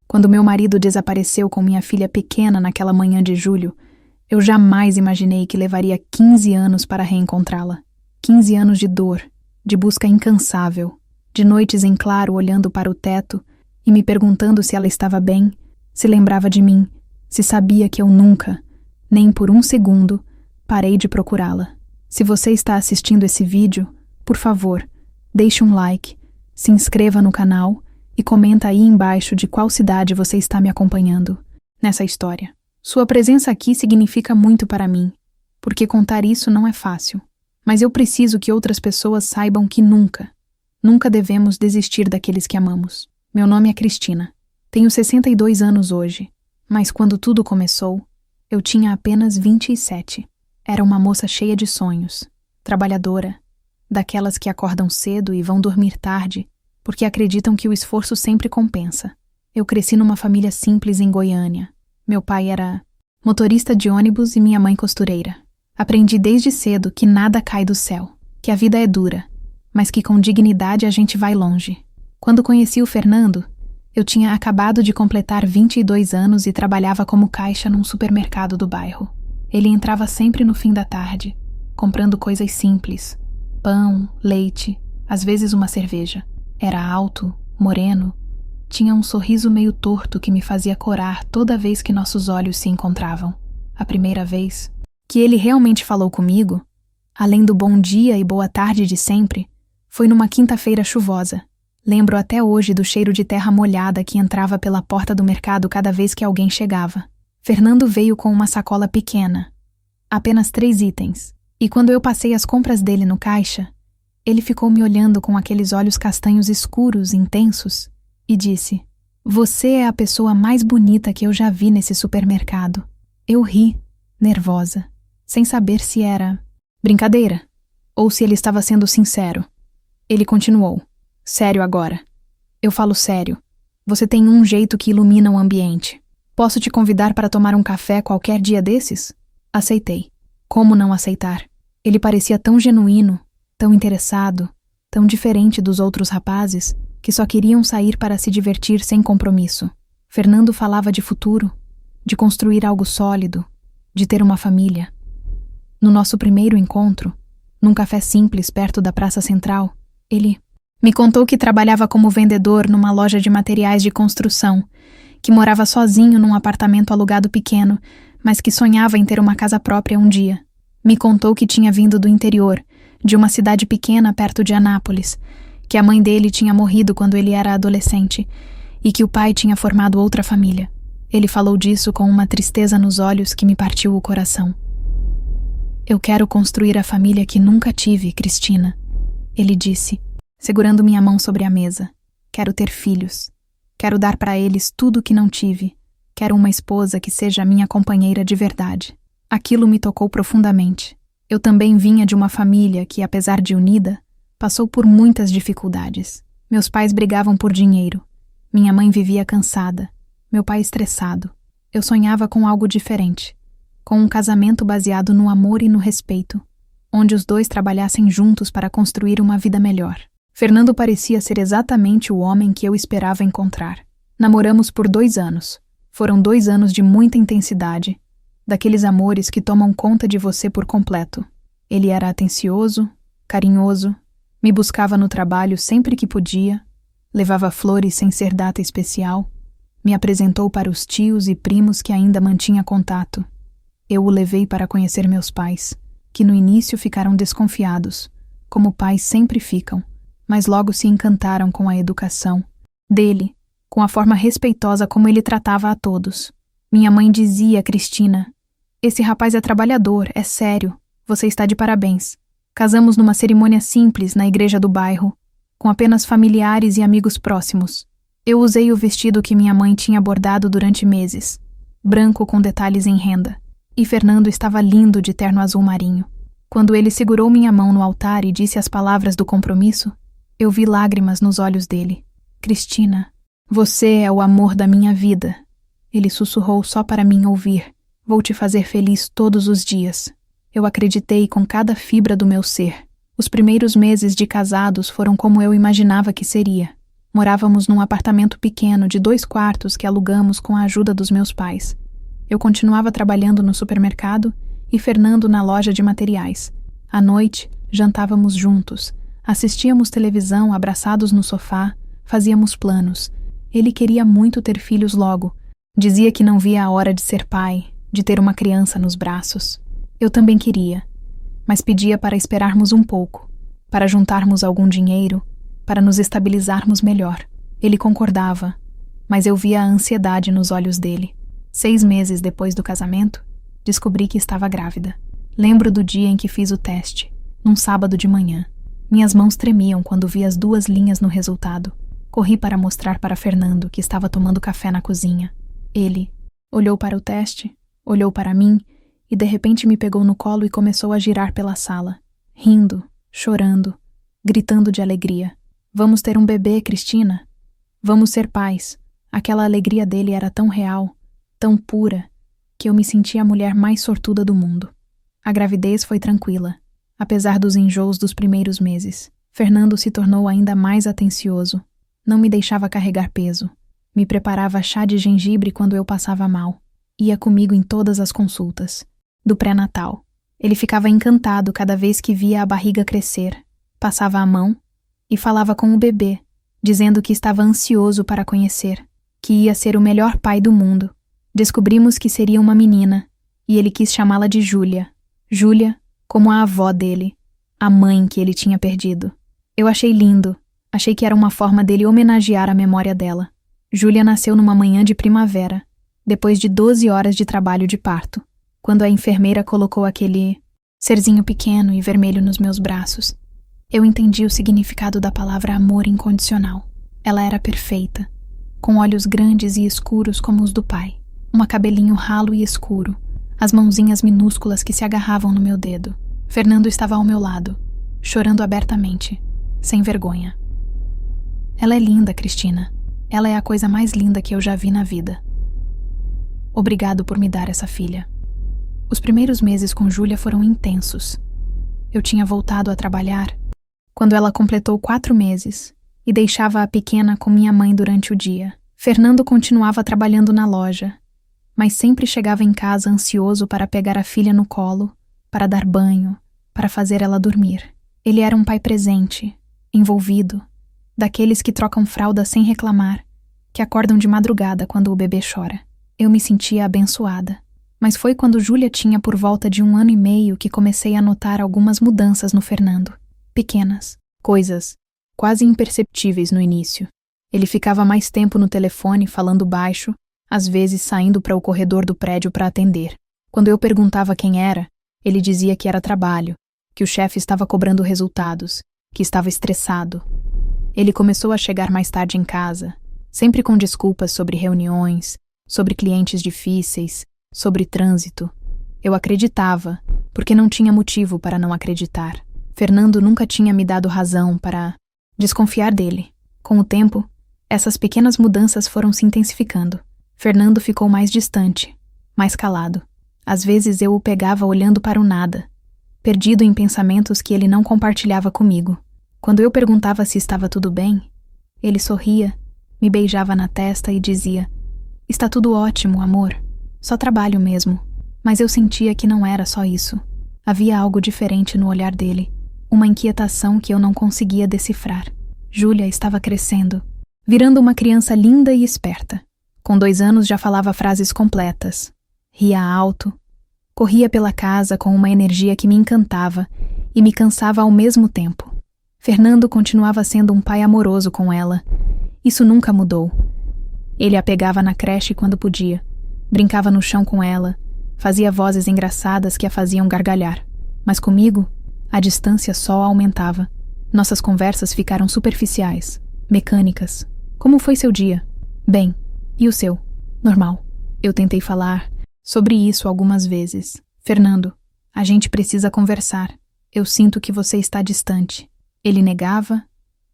Quando meu marido desapareceu com minha filha pequena naquela manhã de julho, eu jamais imaginei que levaria 15 anos para reencontrá-la. 15 anos de dor, de busca incansável, de noites em claro olhando para o teto e me perguntando se ela estava bem, se lembrava de mim, se sabia que eu nunca, nem por um segundo, parei de procurá-la. Se você está assistindo esse vídeo, por favor, deixe um like, se inscreva no canal e comenta aí embaixo de qual cidade você está me acompanhando nessa história. Sua presença aqui significa muito para mim, porque contar isso não é fácil. Mas eu preciso que outras pessoas saibam que nunca devemos desistir daqueles que amamos. Meu nome é Cristina. Tenho 62 anos hoje, mas quando tudo começou, eu tinha apenas 27. Era uma moça cheia de sonhos, trabalhadora, daquelas que acordam cedo e vão dormir tarde, porque acreditam que o esforço sempre compensa. Eu cresci numa família simples em Goiânia. Meu pai era motorista de ônibus e minha mãe costureira. Aprendi desde cedo que nada cai do céu, que a vida é dura, mas que com dignidade a gente vai longe. Quando conheci o Fernando, eu tinha acabado de completar 22 anos e trabalhava como caixa num supermercado do bairro. Ele entrava sempre no fim da tarde, comprando coisas simples, pão, leite, às vezes uma cerveja. Era alto, moreno, tinha um sorriso meio torto que me fazia corar toda vez que nossos olhos se encontravam. A primeira vez que ele realmente falou comigo, além do bom dia e boa tarde de sempre, foi numa quinta-feira chuvosa. Lembro até hoje do cheiro de terra molhada que entrava pela porta do mercado cada vez que alguém chegava. Fernando veio com uma sacola pequena, apenas 3 itens, e quando eu passei as compras dele no caixa, ele ficou me olhando com aqueles olhos castanhos escuros, intensos, e disse: "Você é a pessoa mais bonita que eu já vi nesse supermercado." Eu ri, nervosa, sem saber se era brincadeira ou se ele estava sendo sincero. Ele continuou: "Sério agora. Eu falo sério. Você tem um jeito que ilumina o ambiente. Posso te convidar para tomar um café qualquer dia desses?" Aceitei. Como não aceitar? Ele parecia tão genuíno, tão interessado, tão diferente dos outros rapazes que só queriam sair para se divertir sem compromisso. Fernando falava de futuro, de construir algo sólido, de ter uma família. No nosso primeiro encontro, num café simples perto da Praça Central, ele me contou que trabalhava como vendedor numa loja de materiais de construção, que morava sozinho num apartamento alugado pequeno, mas que sonhava em ter uma casa própria um dia. Me contou que tinha vindo do interior, de uma cidade pequena perto de Anápolis, que a mãe dele tinha morrido quando ele era adolescente e que o pai tinha formado outra família. Ele falou disso com uma tristeza nos olhos que me partiu o coração. "Eu quero construir a família que nunca tive, Cristina," ele disse, segurando minha mão sobre a mesa. "Quero ter filhos. Quero dar para eles tudo o que não tive. Quero uma esposa que seja minha companheira de verdade." Aquilo me tocou profundamente. Eu também vinha de uma família que, apesar de unida, passou por muitas dificuldades. Meus pais brigavam por dinheiro. Minha mãe vivia cansada. Meu pai estressado. Eu sonhava com algo diferente. Com um casamento baseado no amor e no respeito, onde os dois trabalhassem juntos para construir uma vida melhor. Fernando parecia ser exatamente o homem que eu esperava encontrar. Namoramos por 2 anos. Foram 2 anos de muita intensidade, daqueles amores que tomam conta de você por completo. Ele era atencioso, carinhoso, me buscava no trabalho sempre que podia, levava flores sem ser data especial, me apresentou para os tios e primos que ainda mantinha contato. Eu o levei para conhecer meus pais, que no início ficaram desconfiados, como pais sempre ficam, mas logo se encantaram com a educação dele, com a forma respeitosa como ele tratava a todos. Minha mãe dizia: "Cristina, esse rapaz é trabalhador, é sério, você está de parabéns." Casamos numa cerimônia simples na igreja do bairro, com apenas familiares e amigos próximos. Eu usei o vestido que minha mãe tinha bordado durante meses, branco com detalhes em renda, e Fernando estava lindo de terno azul marinho. Quando ele segurou minha mão no altar e disse as palavras do compromisso, eu vi lágrimas nos olhos dele. "Cristina, você é o amor da minha vida." Ele sussurrou só para mim ouvir. "Vou te fazer feliz todos os dias." Eu acreditei com cada fibra do meu ser. Os primeiros meses de casados foram como eu imaginava que seria. Morávamos num apartamento pequeno de 2 quartos que alugamos com a ajuda dos meus pais. Eu continuava trabalhando no supermercado e Fernando na loja de materiais. À noite, jantávamos juntos, assistíamos televisão abraçados no sofá, fazíamos planos. Ele queria muito ter filhos logo. Dizia que não via a hora de ser pai, de ter uma criança nos braços. Eu também queria, mas pedia para esperarmos um pouco, para juntarmos algum dinheiro, para nos estabilizarmos melhor. Ele concordava, mas eu via a ansiedade nos olhos dele. 6 meses depois do casamento, descobri que estava grávida. Lembro do dia em que fiz o teste, num sábado de manhã. Minhas mãos tremiam quando vi as 2 linhas no resultado. Corri para mostrar para Fernando, que estava tomando café na cozinha. Ele olhou para o teste, olhou para mim e de repente me pegou no colo e começou a girar pela sala, rindo, chorando, gritando de alegria. Vamos ter um bebê, Cristina. Vamos ser pais. Aquela alegria dele era tão real, tão pura, que eu me sentia a mulher mais sortuda do mundo. A gravidez foi tranquila, apesar dos enjoos dos primeiros meses. Fernando se tornou ainda mais atencioso. Não me deixava carregar peso. Me preparava chá de gengibre quando eu passava mal. Ia comigo em todas as consultas. Do pré-natal. Ele ficava encantado cada vez que via a barriga crescer. Passava a mão e falava com o bebê, dizendo que estava ansioso para conhecer, que ia ser o melhor pai do mundo. Descobrimos que seria uma menina, e ele quis chamá-la de Júlia. Júlia, como a avó dele, a mãe que ele tinha perdido. Eu achei lindo, achei que era uma forma dele homenagear a memória dela. Júlia nasceu numa manhã de primavera, depois de 12 horas de trabalho de parto, quando a enfermeira colocou aquele serzinho pequeno e vermelho nos meus braços. Eu entendi o significado da palavra amor incondicional. Ela era perfeita, com olhos grandes e escuros como os do pai, um cabelinho ralo e escuro, as mãozinhas minúsculas que se agarravam no meu dedo. Fernando estava ao meu lado, chorando abertamente, sem vergonha. Ela é linda, Cristina. Ela é a coisa mais linda que eu já vi na vida. Obrigado por me dar essa filha. Os primeiros meses com Júlia foram intensos. Eu tinha voltado a trabalhar quando ela completou 4 meses e deixava a pequena com minha mãe durante o dia. Fernando continuava trabalhando na loja, mas sempre chegava em casa ansioso para pegar a filha no colo, para dar banho, para fazer ela dormir. Ele era um pai presente, envolvido, daqueles que trocam fralda sem reclamar, que acordam de madrugada quando o bebê chora. Eu me sentia abençoada. Mas foi quando Júlia tinha por volta de 1 ano e meio que comecei a notar algumas mudanças no Fernando. Pequenas, coisas, quase imperceptíveis no início. Ele ficava mais tempo no telefone falando baixo, às vezes saindo para o corredor do prédio para atender. Quando eu perguntava quem era, ele dizia que era trabalho, que o chefe estava cobrando resultados, que estava estressado. Ele começou a chegar mais tarde em casa, sempre com desculpas sobre reuniões, sobre clientes difíceis, sobre trânsito. Eu acreditava, porque não tinha motivo para não acreditar. Fernando nunca tinha me dado razão para desconfiar dele. Com o tempo, essas pequenas mudanças foram se intensificando. Fernando ficou mais distante, mais calado. Às vezes eu o pegava olhando para o nada, perdido em pensamentos que ele não compartilhava comigo. Quando eu perguntava se estava tudo bem, ele sorria, me beijava na testa e dizia: "Está tudo ótimo, amor. Só trabalho mesmo." Mas eu sentia que não era só isso. Havia algo diferente no olhar dele, uma inquietação que eu não conseguia decifrar. Júlia estava crescendo, virando uma criança linda e esperta. Com 2 anos já falava frases completas, ria alto, corria pela casa com uma energia que me encantava e me cansava ao mesmo tempo. Fernando continuava sendo um pai amoroso com ela. Isso nunca mudou. Ele a pegava na creche quando podia, brincava no chão com ela, fazia vozes engraçadas que a faziam gargalhar. Mas comigo, a distância só aumentava. Nossas conversas ficaram superficiais, mecânicas. Como foi seu dia? Bem. E o seu? Normal. Eu tentei falar sobre isso algumas vezes. Fernando, a gente precisa conversar. Eu sinto que você está distante. Ele negava,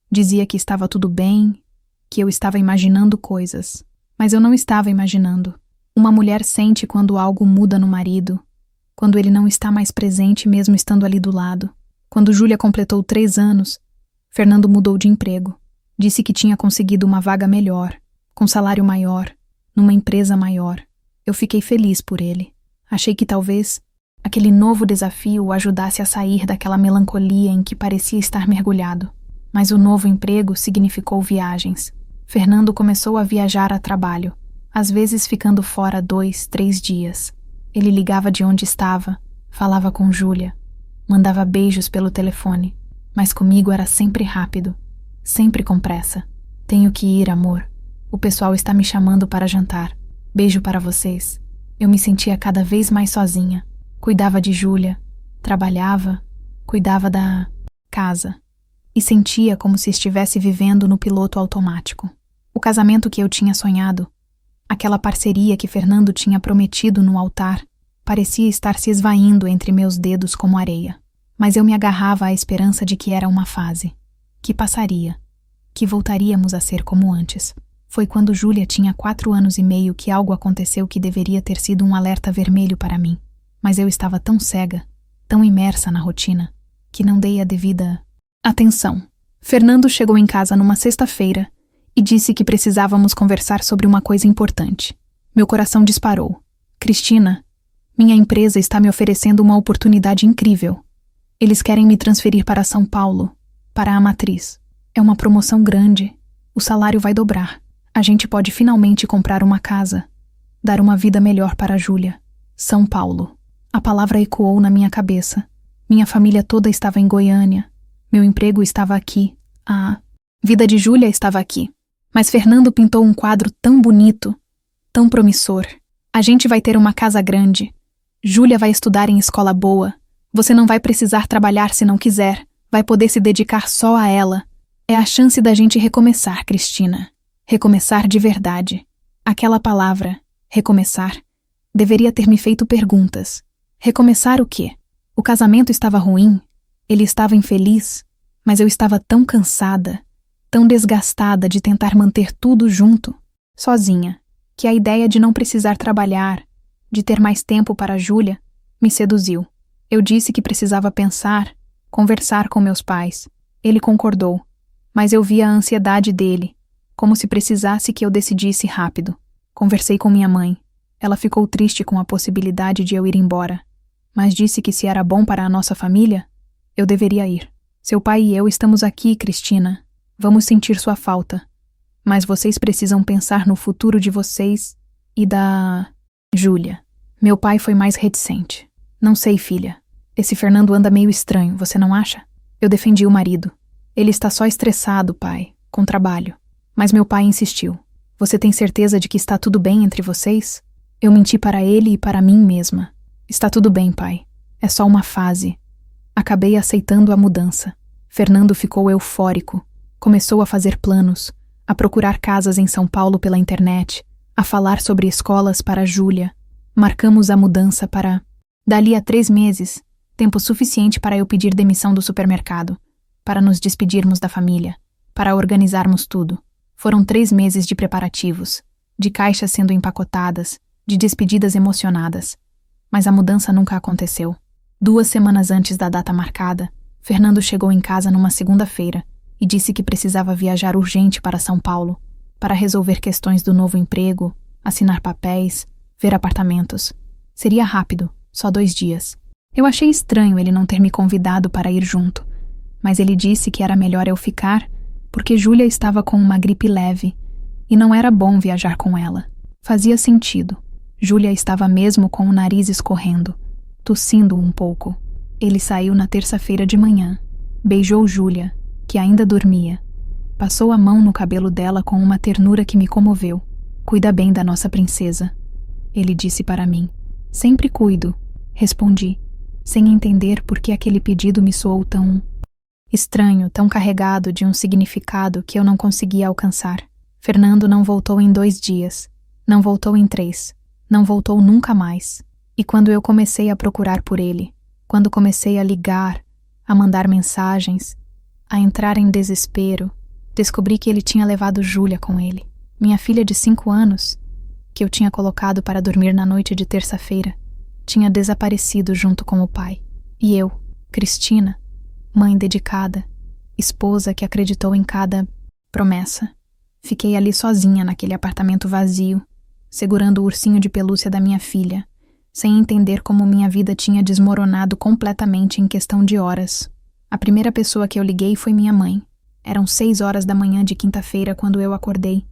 dizia que estava tudo bem, que eu estava imaginando coisas. Mas eu não estava imaginando. Uma mulher sente quando algo muda no marido, quando ele não está mais presente mesmo estando ali do lado. Quando Júlia completou 3 anos, Fernando mudou de emprego. Disse que tinha conseguido uma vaga melhor, com salário maior, numa empresa maior. Eu fiquei feliz por ele. Achei que talvez aquele novo desafio o ajudasse a sair daquela melancolia em que parecia estar mergulhado. Mas o novo emprego significou viagens. Fernando começou a viajar a trabalho, às vezes ficando fora 2, 3 dias. Ele ligava de onde estava, falava com Júlia, mandava beijos pelo telefone, mas comigo era sempre rápido, sempre com pressa. Tenho que ir, amor. O pessoal está me chamando para jantar. Beijo para vocês. Eu me sentia cada vez mais sozinha. Cuidava de Júlia, trabalhava, cuidava da casa e sentia como se estivesse vivendo no piloto automático. O casamento que eu tinha sonhado, aquela parceria que Fernando tinha prometido no altar, parecia estar se esvaindo entre meus dedos como areia. Mas eu me agarrava à esperança de que era uma fase, que passaria, que voltaríamos a ser como antes. Foi quando Júlia tinha 4 anos e meio que algo aconteceu que deveria ter sido um alerta vermelho para mim. Mas eu estava tão cega, tão imersa na rotina, que não dei a devida atenção. Fernando chegou em casa numa sexta-feira e disse que precisávamos conversar sobre uma coisa importante. Meu coração disparou. Cristina, minha empresa está me oferecendo uma oportunidade incrível. Eles querem me transferir para São Paulo, para a matriz. É uma promoção grande. O salário vai dobrar. A gente pode finalmente comprar uma casa, dar uma vida melhor para a Júlia. São Paulo. A palavra ecoou na minha cabeça. Minha família toda estava em Goiânia. Meu emprego estava aqui. A vida de Júlia estava aqui. Mas Fernando pintou um quadro tão bonito, tão promissor. A gente vai ter uma casa grande. Júlia vai estudar em escola boa. Você não vai precisar trabalhar se não quiser. Vai poder se dedicar só a ela. É a chance da gente recomeçar, Cristina. Recomeçar de verdade. Aquela palavra, recomeçar, deveria ter me feito perguntas. Recomeçar o quê? O casamento estava ruim? Ele estava infeliz? Mas eu estava tão cansada, tão desgastada de tentar manter tudo junto, sozinha, que a ideia de não precisar trabalhar, de ter mais tempo para Júlia, me seduziu. Eu disse que precisava pensar, conversar com meus pais. Ele concordou, mas eu via a ansiedade dele, como se precisasse que eu decidisse rápido. Conversei com minha mãe. Ela ficou triste com a possibilidade de eu ir embora, mas disse que se era bom para a nossa família, eu deveria ir. Seu pai e eu estamos aqui, Cristina. Vamos sentir sua falta. Mas vocês precisam pensar no futuro de vocês e da Júlia. Meu pai foi mais reticente. Não sei, filha. Esse Fernando anda meio estranho, você não acha? Eu defendi o marido. Ele está só estressado, pai, com trabalho. Mas meu pai insistiu. Você tem certeza de que está tudo bem entre vocês? Eu menti para ele e para mim mesma. Está tudo bem, pai. É só uma fase. Acabei aceitando a mudança. Fernando ficou eufórico. Começou a fazer planos, a procurar casas em São Paulo pela internet, a falar sobre escolas para Júlia. Marcamos a mudança para... Dali a 3 meses, tempo suficiente para eu pedir demissão do supermercado, para nos despedirmos da família, para organizarmos tudo. Foram 3 meses de preparativos, de caixas sendo empacotadas, de despedidas emocionadas. Mas a mudança nunca aconteceu. 2 semanas antes da data marcada, Fernando chegou em casa numa segunda-feira e disse que precisava viajar urgente para São Paulo, para resolver questões do novo emprego, assinar papéis, ver apartamentos. Seria rápido, só 2 dias. Eu achei estranho ele não ter me convidado para ir junto, mas ele disse que era melhor eu ficar, porque Júlia estava com uma gripe leve e não era bom viajar com ela. Fazia sentido. Júlia estava mesmo com o nariz escorrendo, tossindo um pouco. Ele saiu na terça-feira de manhã, beijou Júlia, que ainda dormia. Passou a mão no cabelo dela com uma ternura que me comoveu. Cuida bem da nossa princesa, ele disse para mim. Sempre cuido, respondi, sem entender por que aquele pedido me soou tão estranho, tão carregado de um significado que eu não conseguia alcançar. Fernando não voltou em 2 dias, não voltou em 3, não voltou nunca mais. E quando eu comecei a procurar por ele, quando comecei a ligar, a mandar mensagens, a entrar em desespero, descobri que ele tinha levado Júlia com ele. Minha filha de 5 anos, que eu tinha colocado para dormir na noite de terça-feira, tinha desaparecido junto com o pai. E eu, Cristina, mãe dedicada, esposa que acreditou em cada Promessa. Fiquei ali sozinha naquele apartamento vazio, segurando o ursinho de pelúcia da minha filha, sem entender como minha vida tinha desmoronado completamente em questão de horas. A primeira pessoa que eu liguei foi minha mãe. Eram 6 horas da manhã de quinta-feira quando eu acordei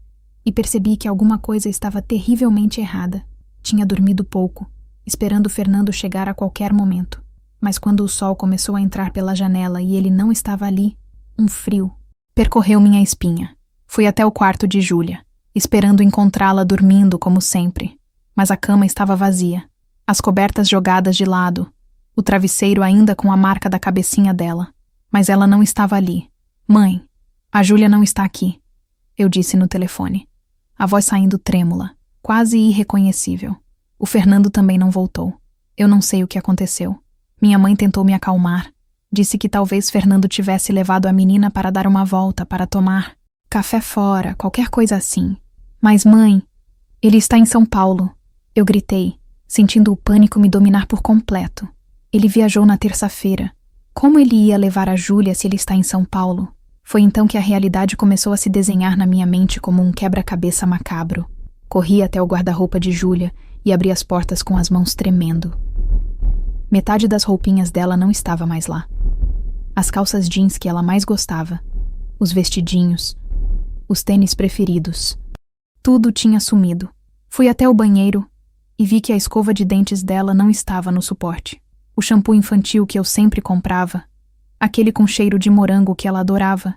e percebi que alguma coisa estava terrivelmente errada. Tinha dormido pouco, esperando Fernando chegar a qualquer momento. Mas quando o sol começou a entrar pela janela e ele não estava ali, um frio percorreu minha espinha. Fui até o quarto de Júlia, esperando encontrá-la dormindo como sempre. Mas a cama estava vazia, as cobertas jogadas de lado, o travesseiro ainda com a marca da cabecinha dela. Mas ela não estava ali. Mãe, a Júlia não está aqui, eu disse no telefone, a voz saindo trêmula, quase irreconhecível. O Fernando também não voltou. Eu não sei o que aconteceu. Minha mãe tentou me acalmar. Disse que talvez Fernando tivesse levado a menina para dar uma volta, para tomar café fora, qualquer coisa assim. Mas, mãe, ele está em São Paulo. Eu gritei, sentindo o pânico me dominar por completo. Ele viajou na terça-feira. Como ele ia levar a Júlia se ele está em São Paulo? Foi então que a realidade começou a se desenhar na minha mente como um quebra-cabeça macabro. Corri até o guarda-roupa de Júlia e abri as portas com as mãos tremendo. Metade das roupinhas dela não estava mais lá. As calças jeans que ela mais gostava, os vestidinhos, os tênis preferidos. Tudo tinha sumido. Fui até o banheiro e vi que a escova de dentes dela não estava no suporte. O shampoo infantil que eu sempre comprava, aquele com cheiro de morango que ela adorava,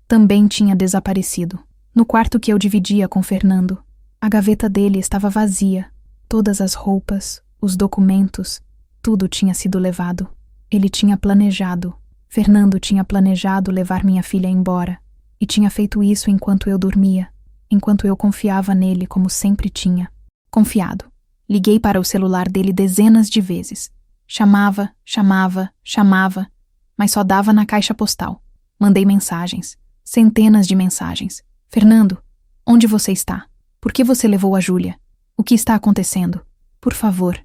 também tinha desaparecido. No quarto que eu dividia com Fernando, a gaveta dele estava vazia. Todas as roupas, os documentos, tudo tinha sido levado. Ele tinha planejado. Fernando tinha planejado levar minha filha embora. E tinha feito isso enquanto eu dormia, enquanto eu confiava nele como sempre tinha. Confiado. Liguei para o celular dele dezenas de vezes. Chamava, mas só dava na caixa postal. Mandei mensagens, centenas de mensagens. Fernando, onde você está? Por que você levou a Júlia? O que está acontecendo? Por favor,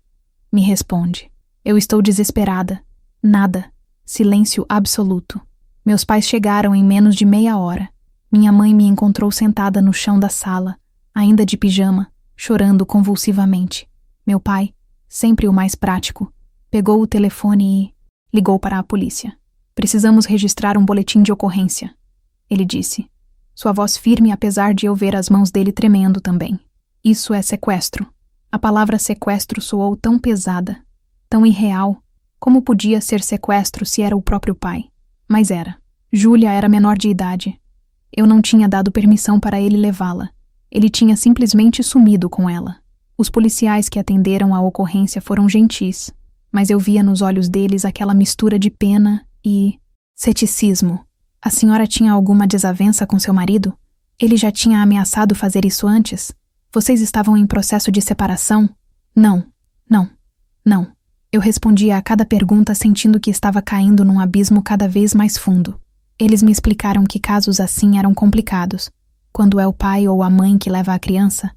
me responde. Eu estou desesperada. Nada. Silêncio absoluto. Meus pais chegaram em menos de meia hora. Minha mãe me encontrou sentada no chão da sala, ainda de pijama, chorando convulsivamente. Meu pai, sempre o mais prático, pegou o telefone e ligou para a polícia. Precisamos registrar um boletim de ocorrência, ele disse. Sua voz firme apesar de eu ver as mãos dele tremendo também. Isso é sequestro. A palavra sequestro soou tão pesada, tão irreal. Como podia ser sequestro se era o próprio pai? Mas era. Júlia era menor de idade. Eu não tinha dado permissão para ele levá-la. Ele tinha simplesmente sumido com ela. Os policiais que atenderam à ocorrência foram gentis, mas eu via nos olhos deles aquela mistura de pena e ceticismo. A senhora tinha alguma desavença com seu marido? Ele já tinha ameaçado fazer isso antes? Vocês estavam em processo de separação? Não. Eu respondia a cada pergunta sentindo que estava caindo num abismo cada vez mais fundo. Eles me explicaram que casos assim eram complicados. Quando é o pai ou a mãe que leva a criança,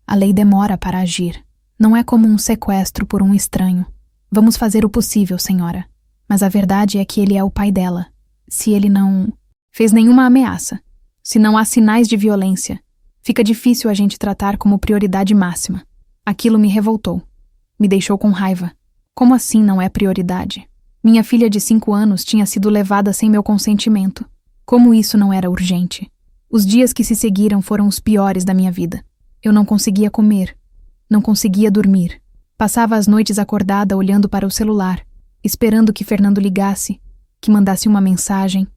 a lei demora para agir. Não é como um sequestro por um estranho. Vamos fazer o possível, senhora. Mas a verdade é que ele é o pai dela. Se ele não fez nenhuma ameaça, se não há sinais de violência, fica difícil a gente tratar como prioridade máxima. Aquilo me revoltou. Me deixou com raiva. Como assim não é prioridade? Minha filha de 5 anos tinha sido levada sem meu consentimento. Como isso não era urgente? Os dias que se seguiram foram os piores da minha vida. Eu não conseguia comer. Não conseguia dormir. Passava as noites acordada olhando para o celular, esperando que Fernando ligasse, que mandasse uma mensagem,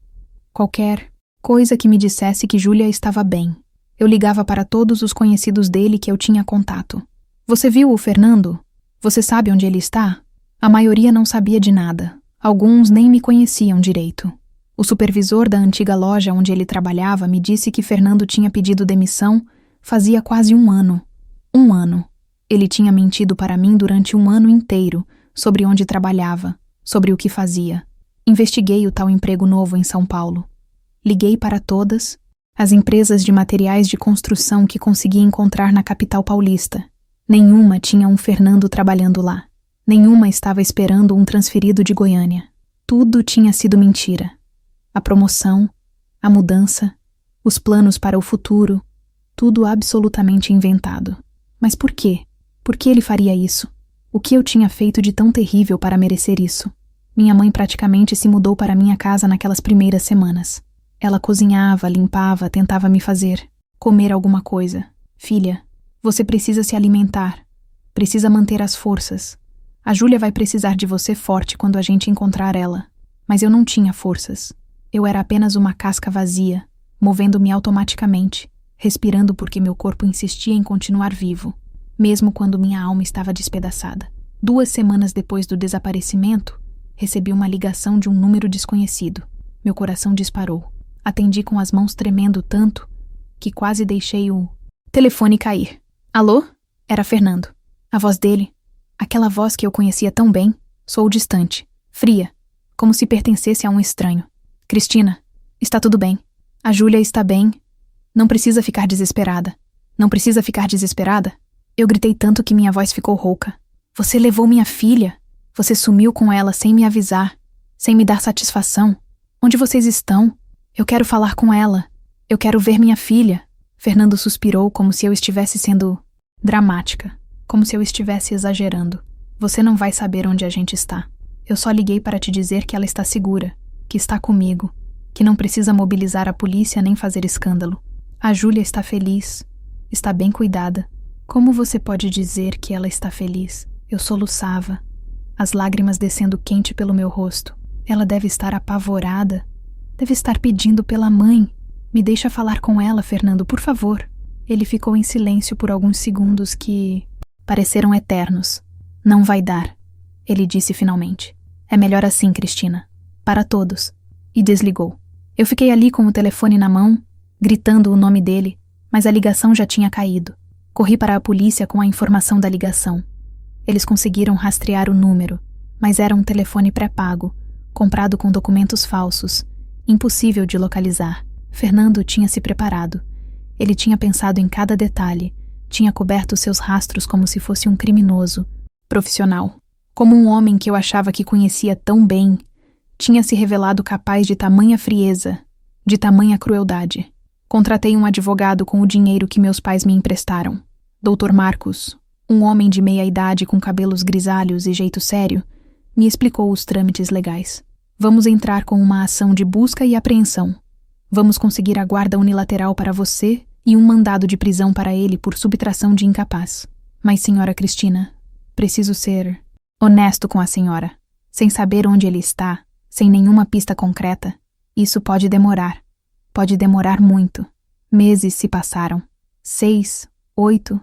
qualquer coisa que me dissesse que Júlia estava bem. Eu ligava para todos os conhecidos dele que eu tinha contato. Você viu o Fernando? Você sabe onde ele está? A maioria não sabia de nada. Alguns nem me conheciam direito. O supervisor da antiga loja onde ele trabalhava me disse que Fernando tinha pedido demissão fazia quase 1 ano. 1 ano. Ele tinha mentido para mim durante 1 ano inteiro sobre onde trabalhava, sobre o que fazia. Investiguei o tal emprego novo em São Paulo. Liguei para todas as empresas de materiais de construção que consegui encontrar na capital paulista. Nenhuma tinha um Fernando trabalhando lá. Nenhuma estava esperando um transferido de Goiânia. Tudo tinha sido mentira. A promoção, a mudança, os planos para o futuro, tudo absolutamente inventado. Mas por quê? Por que ele faria isso? O que eu tinha feito de tão terrível para merecer isso? Minha mãe praticamente se mudou para minha casa naquelas primeiras semanas. Ela cozinhava, limpava, tentava me fazer comer alguma coisa. Filha, você precisa se alimentar. Precisa manter as forças. A Júlia vai precisar de você forte quando a gente encontrar ela. Mas eu não tinha forças. Eu era apenas uma casca vazia, movendo-me automaticamente, respirando porque meu corpo insistia em continuar vivo, mesmo quando minha alma estava despedaçada. 2 semanas depois do desaparecimento, recebi uma ligação de um número desconhecido. Meu coração disparou. Atendi com as mãos tremendo tanto que quase deixei o telefone cair. Alô? Era Fernando. A voz dele, aquela voz que eu conhecia tão bem, soou distante, fria, como se pertencesse a um estranho. Cristina, está tudo bem. A Júlia está bem. Não precisa ficar desesperada. Não precisa ficar desesperada? Eu gritei tanto que minha voz ficou rouca. Você levou minha filha. Você sumiu com ela sem me avisar, sem me dar satisfação. Onde vocês estão? Eu quero falar com ela. Eu quero ver minha filha. Fernando suspirou como se eu estivesse sendo dramática, como se eu estivesse exagerando. Você não vai saber onde a gente está. Eu só liguei para te dizer que ela está segura, que está comigo, que não precisa mobilizar a polícia nem fazer escândalo. A Júlia está feliz, está bem cuidada. Como você pode dizer que ela está feliz? Eu soluçava, as lágrimas descendo quente pelo meu rosto. Ela deve estar apavorada, deve estar pedindo pela mãe. Me deixa falar com ela, Fernando, por favor. Ele ficou em silêncio por alguns segundos que pareceram eternos. Não vai dar, ele disse finalmente. É melhor assim, Cristina. Para todos. E desligou. Eu fiquei ali com o telefone na mão, gritando o nome dele, mas a ligação já tinha caído. Corri para a polícia com a informação da ligação. Eles conseguiram rastrear o número, mas era um telefone pré-pago, comprado com documentos falsos, impossível de localizar. Fernando tinha se preparado. Ele tinha pensado em cada detalhe, tinha coberto seus rastros como se fosse um criminoso, profissional. Como um homem que eu achava que conhecia tão bem, tinha se revelado capaz de tamanha frieza, de tamanha crueldade. Contratei um advogado com o dinheiro que meus pais me emprestaram. Dr. Marcos, um homem de meia idade com cabelos grisalhos e jeito sério, me explicou os trâmites legais. Vamos entrar com uma ação de busca e apreensão. Vamos conseguir a guarda unilateral para você e um mandado de prisão para ele por subtração de incapaz. Mas, senhora Cristina, preciso ser honesto com a senhora. Sem saber onde ele está, sem nenhuma pista concreta, isso pode demorar. Pode demorar muito. Meses se passaram. 6, 8,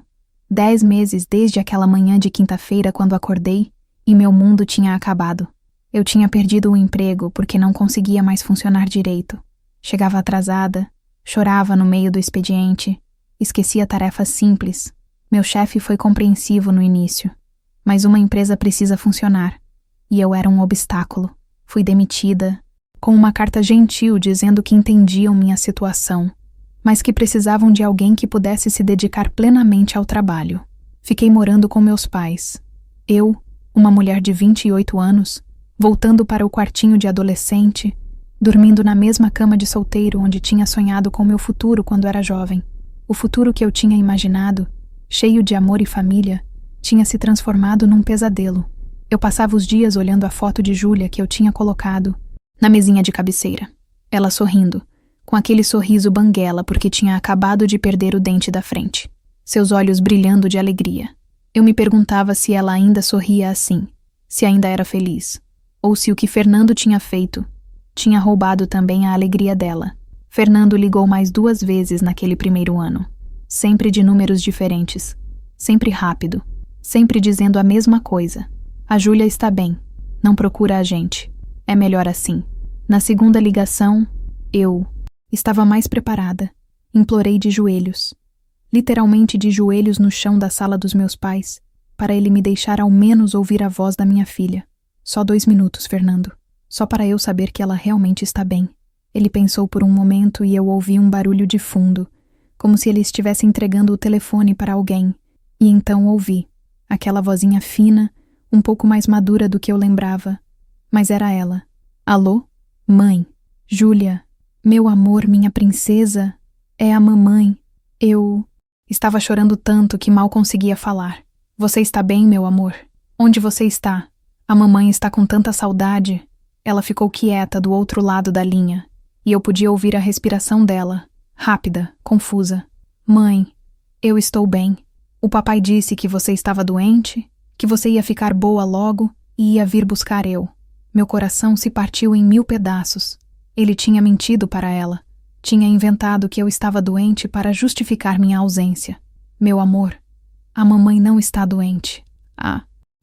10 meses desde aquela manhã de quinta-feira quando acordei e meu mundo tinha acabado. Eu tinha perdido o emprego porque não conseguia mais funcionar direito. Chegava atrasada, chorava no meio do expediente, esquecia tarefas simples. Meu chefe foi compreensivo no início, mas uma empresa precisa funcionar, e eu era um obstáculo. Fui demitida, com uma carta gentil dizendo que entendiam minha situação, mas que precisavam de alguém que pudesse se dedicar plenamente ao trabalho. Fiquei morando com meus pais. Eu, uma mulher de 28 anos, voltando para o quartinho de adolescente, dormindo na mesma cama de solteiro onde tinha sonhado com meu futuro quando era jovem. O futuro que eu tinha imaginado, cheio de amor e família, tinha se transformado num pesadelo. Eu passava os dias olhando a foto de Júlia que eu tinha colocado na mesinha de cabeceira. Ela sorrindo, com aquele sorriso banguela porque tinha acabado de perder o dente da frente. Seus olhos brilhando de alegria. Eu me perguntava se ela ainda sorria assim, se ainda era feliz, ou se o que Fernando tinha feito tinha roubado também a alegria dela. Fernando ligou mais 2 vezes naquele primeiro ano, sempre de números diferentes, sempre rápido, sempre dizendo a mesma coisa. A Júlia está bem, não procura a gente. É melhor assim. Na segunda ligação, eu estava mais preparada. Implorei de joelhos, literalmente de joelhos no chão da sala dos meus pais, para ele me deixar ao menos ouvir a voz da minha filha. Só 2 minutos, Fernando. Só para eu saber que ela realmente está bem. Ele pensou por um momento e eu ouvi um barulho de fundo, como se ele estivesse entregando o telefone para alguém. E então ouvi aquela vozinha fina, um pouco mais madura do que eu lembrava. Mas era ela. Alô? Mãe? Júlia? Meu amor, minha princesa? É a mamãe. Eu estava chorando tanto que mal conseguia falar. Você está bem, meu amor? Onde você está? A mamãe está com tanta saudade. Ela ficou quieta do outro lado da linha, e eu podia ouvir a respiração dela, rápida, confusa. Mãe, eu estou bem. O papai disse que você estava doente, que você ia ficar boa logo e ia vir buscar eu. Meu coração se partiu em 1000 pedaços. Ele tinha mentido para ela. Tinha inventado que eu estava doente para justificar minha ausência. Meu amor, a mamãe não está doente.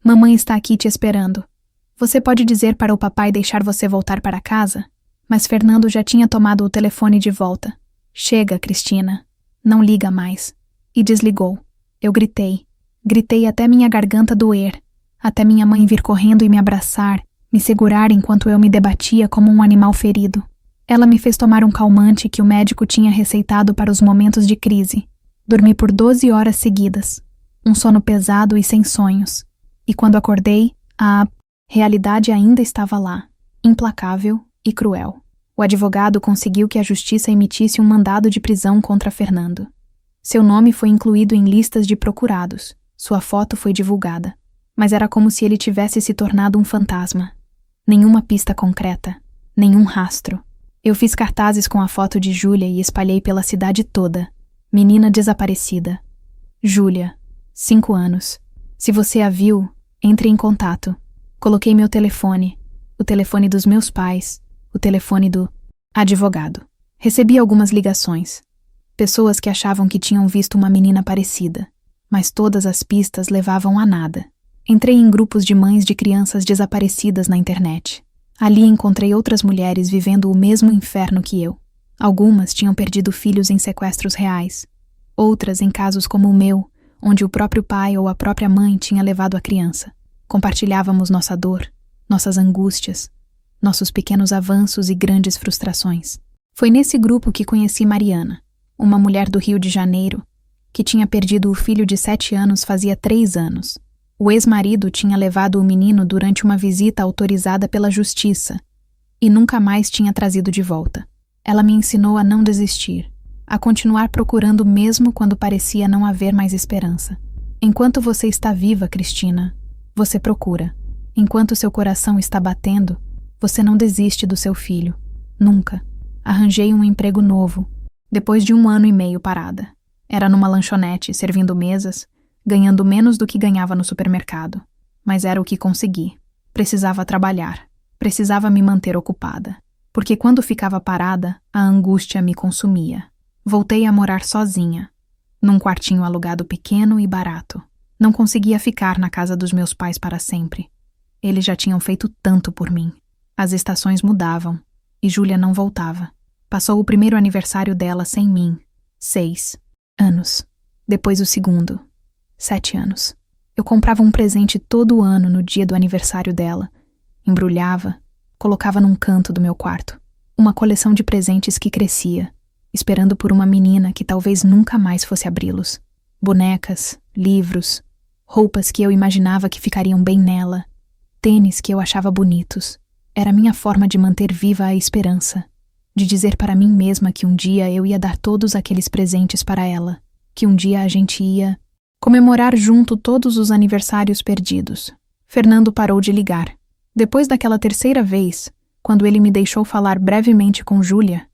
Mamãe está aqui te esperando. Você pode dizer para o papai deixar você voltar para casa? Mas Fernando já tinha tomado o telefone de volta. Chega, Cristina. Não liga mais. E desligou. Eu gritei. Gritei até minha garganta doer. Até minha mãe vir correndo e me abraçar, me segurar enquanto eu me debatia como um animal ferido. Ela me fez tomar um calmante que o médico tinha receitado para os momentos de crise. Dormi por 12 horas seguidas. Um sono pesado e sem sonhos. E quando acordei, a realidade ainda estava lá, implacável e cruel. O advogado conseguiu que a justiça emitisse um mandado de prisão contra Fernando. Seu nome foi incluído em listas de procurados. Sua foto foi divulgada. Mas era como se ele tivesse se tornado um fantasma. Nenhuma pista concreta, nenhum rastro. Eu fiz cartazes com a foto de Júlia e espalhei pela cidade toda. Menina desaparecida. Júlia, 5 anos. Se você a viu, entre em contato. Coloquei meu telefone, o telefone dos meus pais, o telefone do advogado. Recebi algumas ligações. Pessoas que achavam que tinham visto uma menina parecida, mas todas as pistas levavam a nada. Entrei em grupos de mães de crianças desaparecidas na internet. Ali encontrei outras mulheres vivendo o mesmo inferno que eu. Algumas tinham perdido filhos em sequestros reais. Outras em casos como o meu, onde o próprio pai ou a própria mãe tinha levado a criança. Compartilhávamos nossa dor, nossas angústias, nossos pequenos avanços e grandes frustrações. Foi nesse grupo que conheci Mariana, uma mulher do Rio de Janeiro, que tinha perdido o filho de 7 anos fazia 3 anos. O ex-marido tinha levado o menino durante uma visita autorizada pela justiça e nunca mais tinha trazido de volta. Ela me ensinou a não desistir, a continuar procurando mesmo quando parecia não haver mais esperança. Enquanto você está viva, Cristina, você procura. Enquanto seu coração está batendo, você não desiste do seu filho. Nunca. Arranjei um emprego novo, depois de 1 ano e meio parada. Era numa lanchonete, servindo mesas, ganhando menos do que ganhava no supermercado. Mas era o que consegui. Precisava trabalhar. Precisava me manter ocupada. Porque quando ficava parada, a angústia me consumia. Voltei a morar sozinha, num quartinho alugado pequeno e barato. Não conseguia ficar na casa dos meus pais para sempre. Eles já tinham feito tanto por mim. As estações mudavam, e Júlia não voltava. Passou o primeiro aniversário dela sem mim. 6 anos. Depois o segundo. 7 anos. Eu comprava um presente todo ano no dia do aniversário dela. Embrulhava, colocava num canto do meu quarto. Uma coleção de presentes que crescia, esperando por uma menina que talvez nunca mais fosse abri-los. Bonecas, livros, roupas que eu imaginava que ficariam bem nela, tênis que eu achava bonitos. Era minha forma de manter viva a esperança, de dizer para mim mesma que um dia eu ia dar todos aqueles presentes para ela, que um dia a gente ia comemorar junto todos os aniversários perdidos. Fernando parou de ligar. Depois daquela terceira vez, quando ele me deixou falar brevemente com Júlia,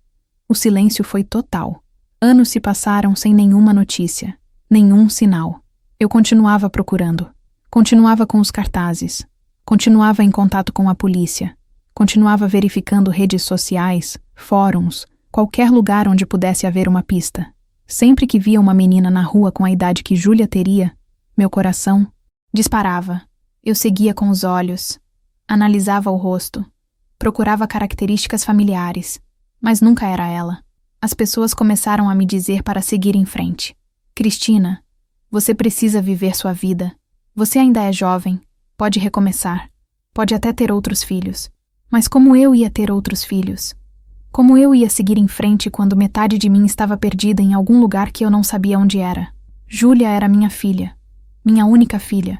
o silêncio foi total. Anos se passaram sem nenhuma notícia, nenhum sinal. Eu continuava procurando, continuava com os cartazes, continuava em contato com a polícia, continuava verificando redes sociais, fóruns, qualquer lugar onde pudesse haver uma pista. Sempre que via uma menina na rua com a idade que Júlia teria, meu coração disparava. Eu seguia com os olhos, analisava o rosto, procurava características familiares, mas nunca era ela. As pessoas começaram a me dizer para seguir em frente. Cristina, você precisa viver sua vida. Você ainda é jovem, pode recomeçar, pode até ter outros filhos. Mas como eu ia ter outros filhos? Como eu ia seguir em frente quando metade de mim estava perdida em algum lugar que eu não sabia onde era? Júlia era minha filha, minha única filha,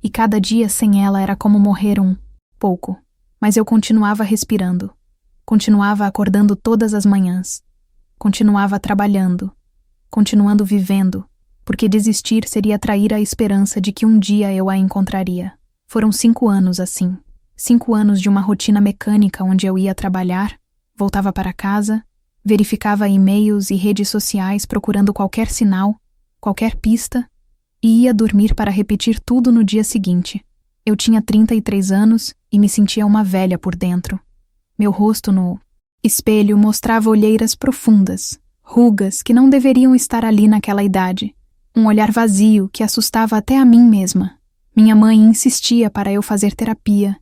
e cada dia sem ela era como morrer um pouco. Mas eu continuava respirando, continuava acordando todas as manhãs. Continuava trabalhando, continuando vivendo, porque desistir seria trair a esperança de que um dia eu a encontraria. Foram 5 anos assim. 5 anos de uma rotina mecânica onde eu ia trabalhar, voltava para casa, verificava e-mails e redes sociais procurando qualquer sinal, qualquer pista, e ia dormir para repetir tudo no dia seguinte. Eu tinha 33 anos e me sentia uma velha por dentro. Meu rosto no espelho mostrava olheiras profundas, rugas que não deveriam estar ali naquela idade. Um olhar vazio que assustava até a mim mesma. Minha mãe insistia para eu fazer terapia.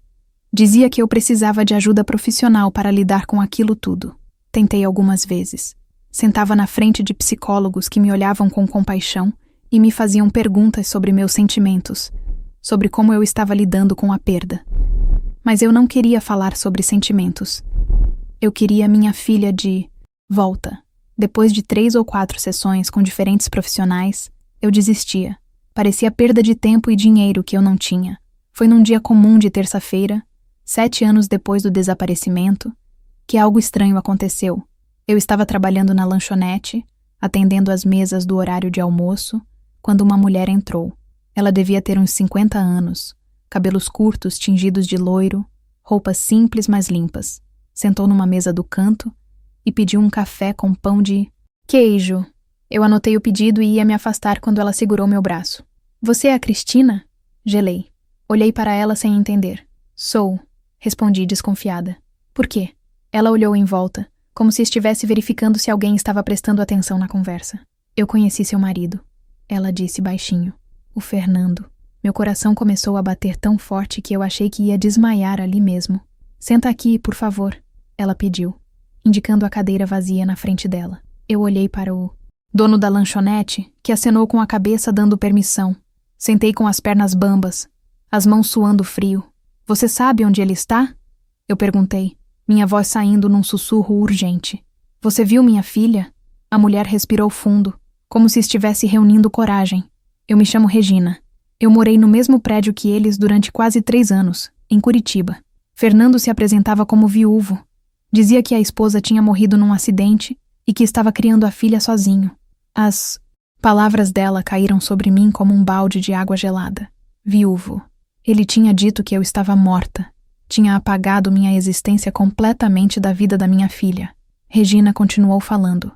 Dizia que eu precisava de ajuda profissional para lidar com aquilo tudo. Tentei algumas vezes. Sentava na frente de psicólogos que me olhavam com compaixão e me faziam perguntas sobre meus sentimentos, sobre como eu estava lidando com a perda. Mas eu não queria falar sobre sentimentos. Eu queria minha filha de volta. Depois de 3 ou 4 sessões com diferentes profissionais, eu desistia. Parecia perda de tempo e dinheiro que eu não tinha. Foi num dia comum de terça-feira, 7 anos depois do desaparecimento, que algo estranho aconteceu. Eu estava trabalhando na lanchonete, atendendo as mesas do horário de almoço, quando uma mulher entrou. Ela devia ter uns 50 anos, cabelos curtos tingidos de loiro, roupas simples mas limpas. Sentou numa mesa do canto e pediu um café com pão de queijo. Eu anotei o pedido e ia me afastar quando ela segurou meu braço. Você é a Cristina? Gelei. Olhei para ela sem entender. Sou, respondi desconfiada. Por quê? Ela olhou em volta, como se estivesse verificando se alguém estava prestando atenção na conversa. Eu conheci seu marido, ela disse baixinho. O Fernando. Meu coração começou a bater tão forte que eu achei que ia desmaiar ali mesmo. Senta aqui, por favor, ela pediu, indicando a cadeira vazia na frente dela. Eu olhei para o dono da lanchonete, que acenou com a cabeça dando permissão. Sentei com as pernas bambas, as mãos suando frio. Você sabe onde ele está? Eu perguntei, minha voz saindo num sussurro urgente. Você viu minha filha? A mulher respirou fundo, como se estivesse reunindo coragem. Eu me chamo Regina. Eu morei no mesmo prédio que eles durante quase 3 anos, em Curitiba. Fernando se apresentava como viúvo. Dizia que a esposa tinha morrido num acidente e que estava criando a filha sozinho. As palavras dela caíram sobre mim como um balde de água gelada. Viúvo. Ele tinha dito que eu estava morta. Tinha apagado minha existência completamente da vida da minha filha. Regina continuou falando,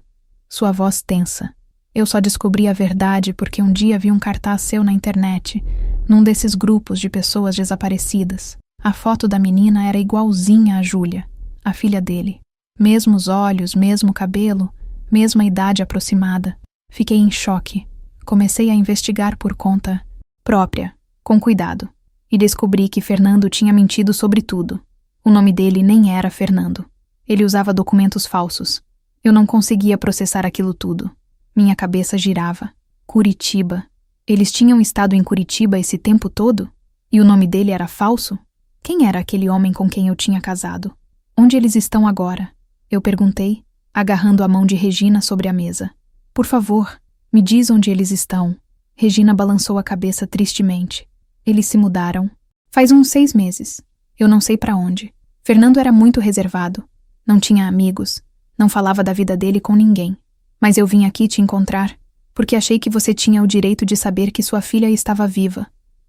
sua voz tensa. Eu só descobri a verdade porque um dia vi um cartaz seu na internet, num desses grupos de pessoas desaparecidas. A foto da menina era igualzinha a Júlia, a filha dele. Mesmos olhos, mesmo cabelo, mesma idade aproximada. Fiquei em choque. Comecei a investigar por conta própria, com cuidado. E descobri que Fernando tinha mentido sobre tudo. O nome dele nem era Fernando. Ele usava documentos falsos. Eu não conseguia processar aquilo tudo. Minha cabeça girava. Curitiba. Eles tinham estado em Curitiba esse tempo todo? E o nome dele era falso? Quem era aquele homem com quem eu tinha casado? Onde eles estão agora? Eu perguntei, agarrando a mão de Regina sobre a mesa. Por favor, me diz onde eles estão. Regina balançou a cabeça tristemente. Eles se mudaram. Faz uns 6 meses. Eu não sei para onde. Fernando era muito reservado. Não tinha amigos. Não falava da vida dele com ninguém. Mas eu vim aqui te encontrar porque achei que você tinha o direito de saber que sua filha estava viva.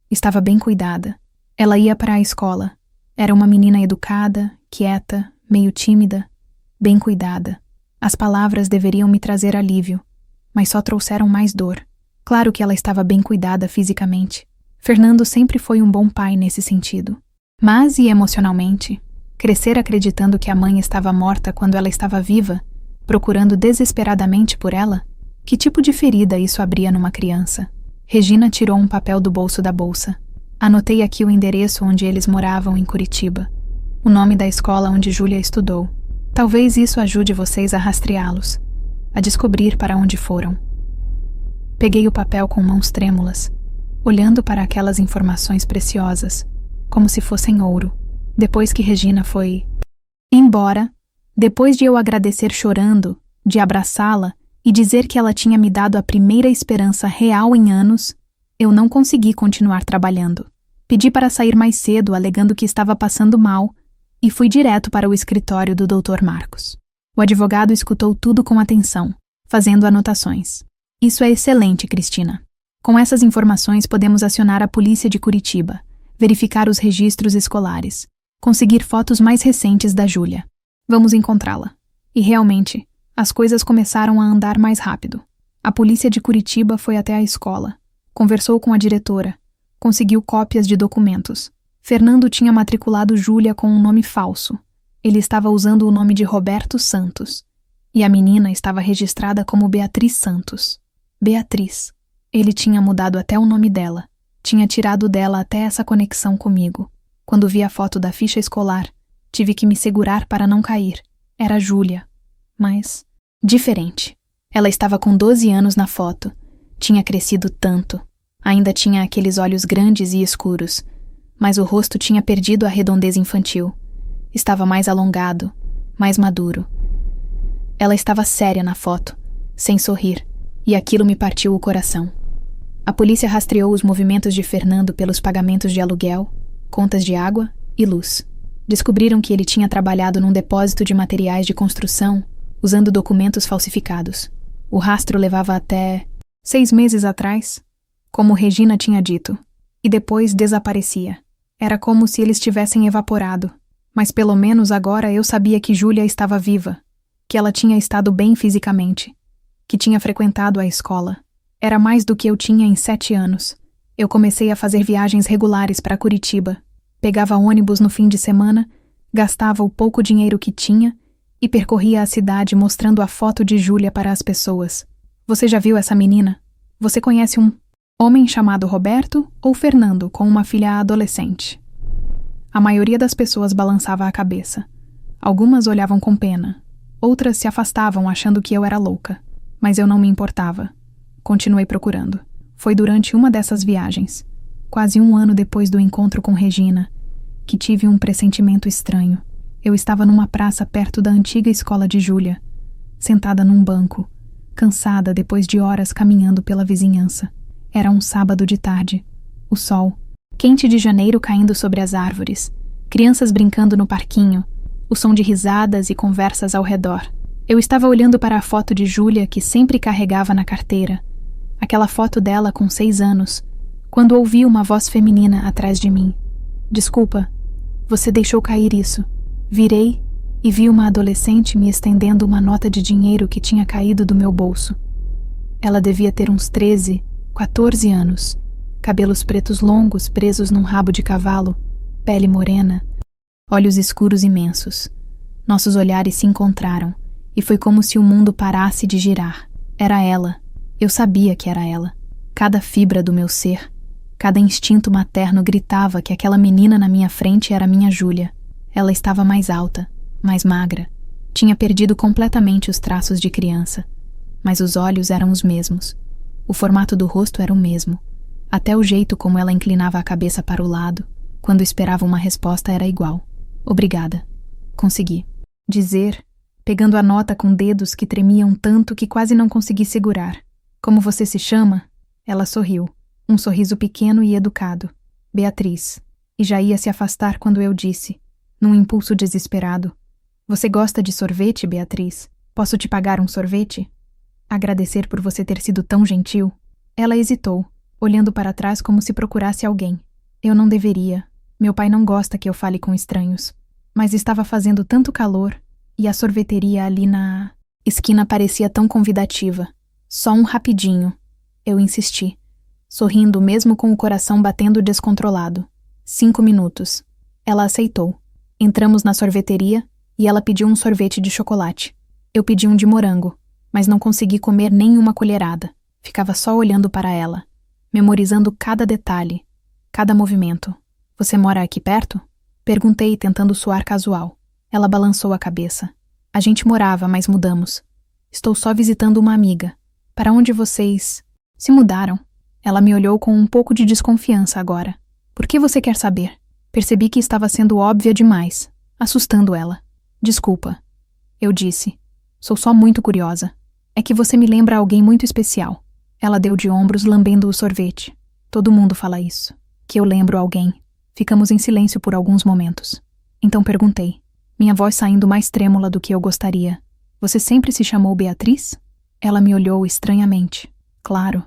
Estava bem cuidada. Ela ia para a escola. Era uma menina educada, quieta, meio tímida, bem cuidada. As palavras deveriam me trazer alívio, mas só trouxeram mais dor. Claro que ela estava bem cuidada fisicamente. Fernando sempre foi um bom pai nesse sentido. Mas e emocionalmente? Crescer acreditando que a mãe estava morta quando ela estava viva, procurando desesperadamente por ela? Que tipo de ferida isso abria numa criança? Regina tirou um papel do bolso da bolsa. Anotei aqui o endereço onde eles moravam em Curitiba. O nome da escola onde Júlia estudou. Talvez isso ajude vocês a rastreá-los, a descobrir para onde foram. Peguei o papel com mãos trêmulas, olhando para aquelas informações preciosas, como se fossem ouro. Depois que Regina foi embora, depois de eu agradecer chorando, de abraçá-la e dizer que ela tinha me dado a primeira esperança real em anos, eu não consegui continuar trabalhando. Pedi para sair mais cedo, alegando que estava passando mal, e fui direto para o escritório do Dr. Marcos. O advogado escutou tudo com atenção, fazendo anotações. Isso é excelente, Cristina. Com essas informações podemos acionar a polícia de Curitiba, verificar os registros escolares, conseguir fotos mais recentes da Júlia. Vamos encontrá-la. E realmente, as coisas começaram a andar mais rápido. A polícia de Curitiba foi até a escola, conversou com a diretora, conseguiu cópias de documentos. Fernando tinha matriculado Júlia com um nome falso. Ele estava usando o nome de Roberto Santos. E a menina estava registrada como Beatriz Santos. Beatriz. Ele tinha mudado até o nome dela. Tinha tirado dela até essa conexão comigo. Quando vi a foto da ficha escolar, tive que me segurar para não cair. Era Júlia. Mas, diferente. Ela estava com 12 anos na foto. Tinha crescido tanto. Ainda tinha aqueles olhos grandes e escuros. Mas o rosto tinha perdido a redondez infantil. Estava mais alongado, mais maduro. Ela estava séria na foto, sem sorrir, e aquilo me partiu o coração. A polícia rastreou os movimentos de Fernando pelos pagamentos de aluguel, contas de água e luz. Descobriram que ele tinha trabalhado num depósito de materiais de construção, usando documentos falsificados. O rastro levava até 6 meses atrás, como Regina tinha dito, e depois desaparecia. Era como se eles tivessem evaporado. Mas pelo menos agora eu sabia que Júlia estava viva, que ela tinha estado bem fisicamente, que tinha frequentado a escola. Era mais do que eu tinha em 7 anos. Eu comecei a fazer viagens regulares para Curitiba, pegava ônibus no fim de semana, gastava o pouco dinheiro que tinha e percorria a cidade mostrando a foto de Júlia para as pessoas. Você já viu essa menina? Você conhece um homem chamado Roberto ou Fernando com uma filha adolescente? A maioria das pessoas balançava a cabeça. Algumas olhavam com pena. Outras se afastavam achando que eu era louca. Mas eu não me importava. Continuei procurando. Foi durante uma dessas viagens, quase 1 ano depois do encontro com Regina, que tive um pressentimento estranho. Eu estava numa praça perto da antiga escola de Júlia, sentada num banco, cansada depois de horas caminhando pela vizinhança. Era um sábado de tarde. O sol, quente de janeiro caindo sobre as árvores, crianças brincando no parquinho, o som de risadas e conversas ao redor. Eu estava olhando para a foto de Júlia que sempre carregava na carteira, aquela foto dela com 6 anos, quando ouvi uma voz feminina atrás de mim. Desculpa, você deixou cair isso. Virei e vi uma adolescente me estendendo uma nota de dinheiro que tinha caído do meu bolso. Ela devia ter uns 13, 14 anos. Cabelos pretos longos presos num rabo de cavalo, pele morena, olhos escuros imensos. Nossos olhares se encontraram, e foi como se o mundo parasse de girar. Era ela. Eu sabia que era ela. Cada fibra do meu ser, cada instinto materno gritava que aquela menina na minha frente era minha Júlia. Ela estava mais alta, mais magra. Tinha perdido completamente os traços de criança, mas os olhos eram os mesmos. O formato do rosto era o mesmo. Até o jeito como ela inclinava a cabeça para o lado, quando esperava uma resposta, era igual. Obrigada. Consegui dizer, pegando a nota com dedos que tremiam tanto que quase não consegui segurar. Como você se chama? Ela sorriu. Um sorriso pequeno e educado. Beatriz. E já ia se afastar quando eu disse, num impulso desesperado: Você gosta de sorvete, Beatriz? Posso te pagar um sorvete? Agradecer por você ter sido tão gentil. Ela hesitou, olhando para trás como se procurasse alguém. Eu não deveria. Meu pai não gosta que eu fale com estranhos. Mas estava fazendo tanto calor, e a sorveteria ali na esquina parecia tão convidativa. Só um rapidinho. Eu insisti, sorrindo mesmo com o coração batendo descontrolado. 5 minutos. Ela aceitou. Entramos na sorveteria e ela pediu um sorvete de chocolate. Eu pedi um de morango, mas não consegui comer nenhuma colherada. Ficava só olhando para ela, memorizando cada detalhe, cada movimento. Você mora aqui perto? Perguntei, tentando soar casual. Ela balançou a cabeça. A gente morava, mas mudamos. Estou só visitando uma amiga. Para onde vocês se mudaram? Ela me olhou com um pouco de desconfiança agora. Por que você quer saber? Percebi que estava sendo óbvia demais, assustando ela. Desculpa, eu disse. Sou só muito curiosa. É que você me lembra alguém muito especial. Ela deu de ombros, lambendo o sorvete. Todo mundo fala isso. Que eu lembro alguém. Ficamos em silêncio por alguns momentos. Então perguntei, minha voz saindo mais trêmula do que eu gostaria. Você sempre se chamou Beatriz? Ela me olhou estranhamente. Claro,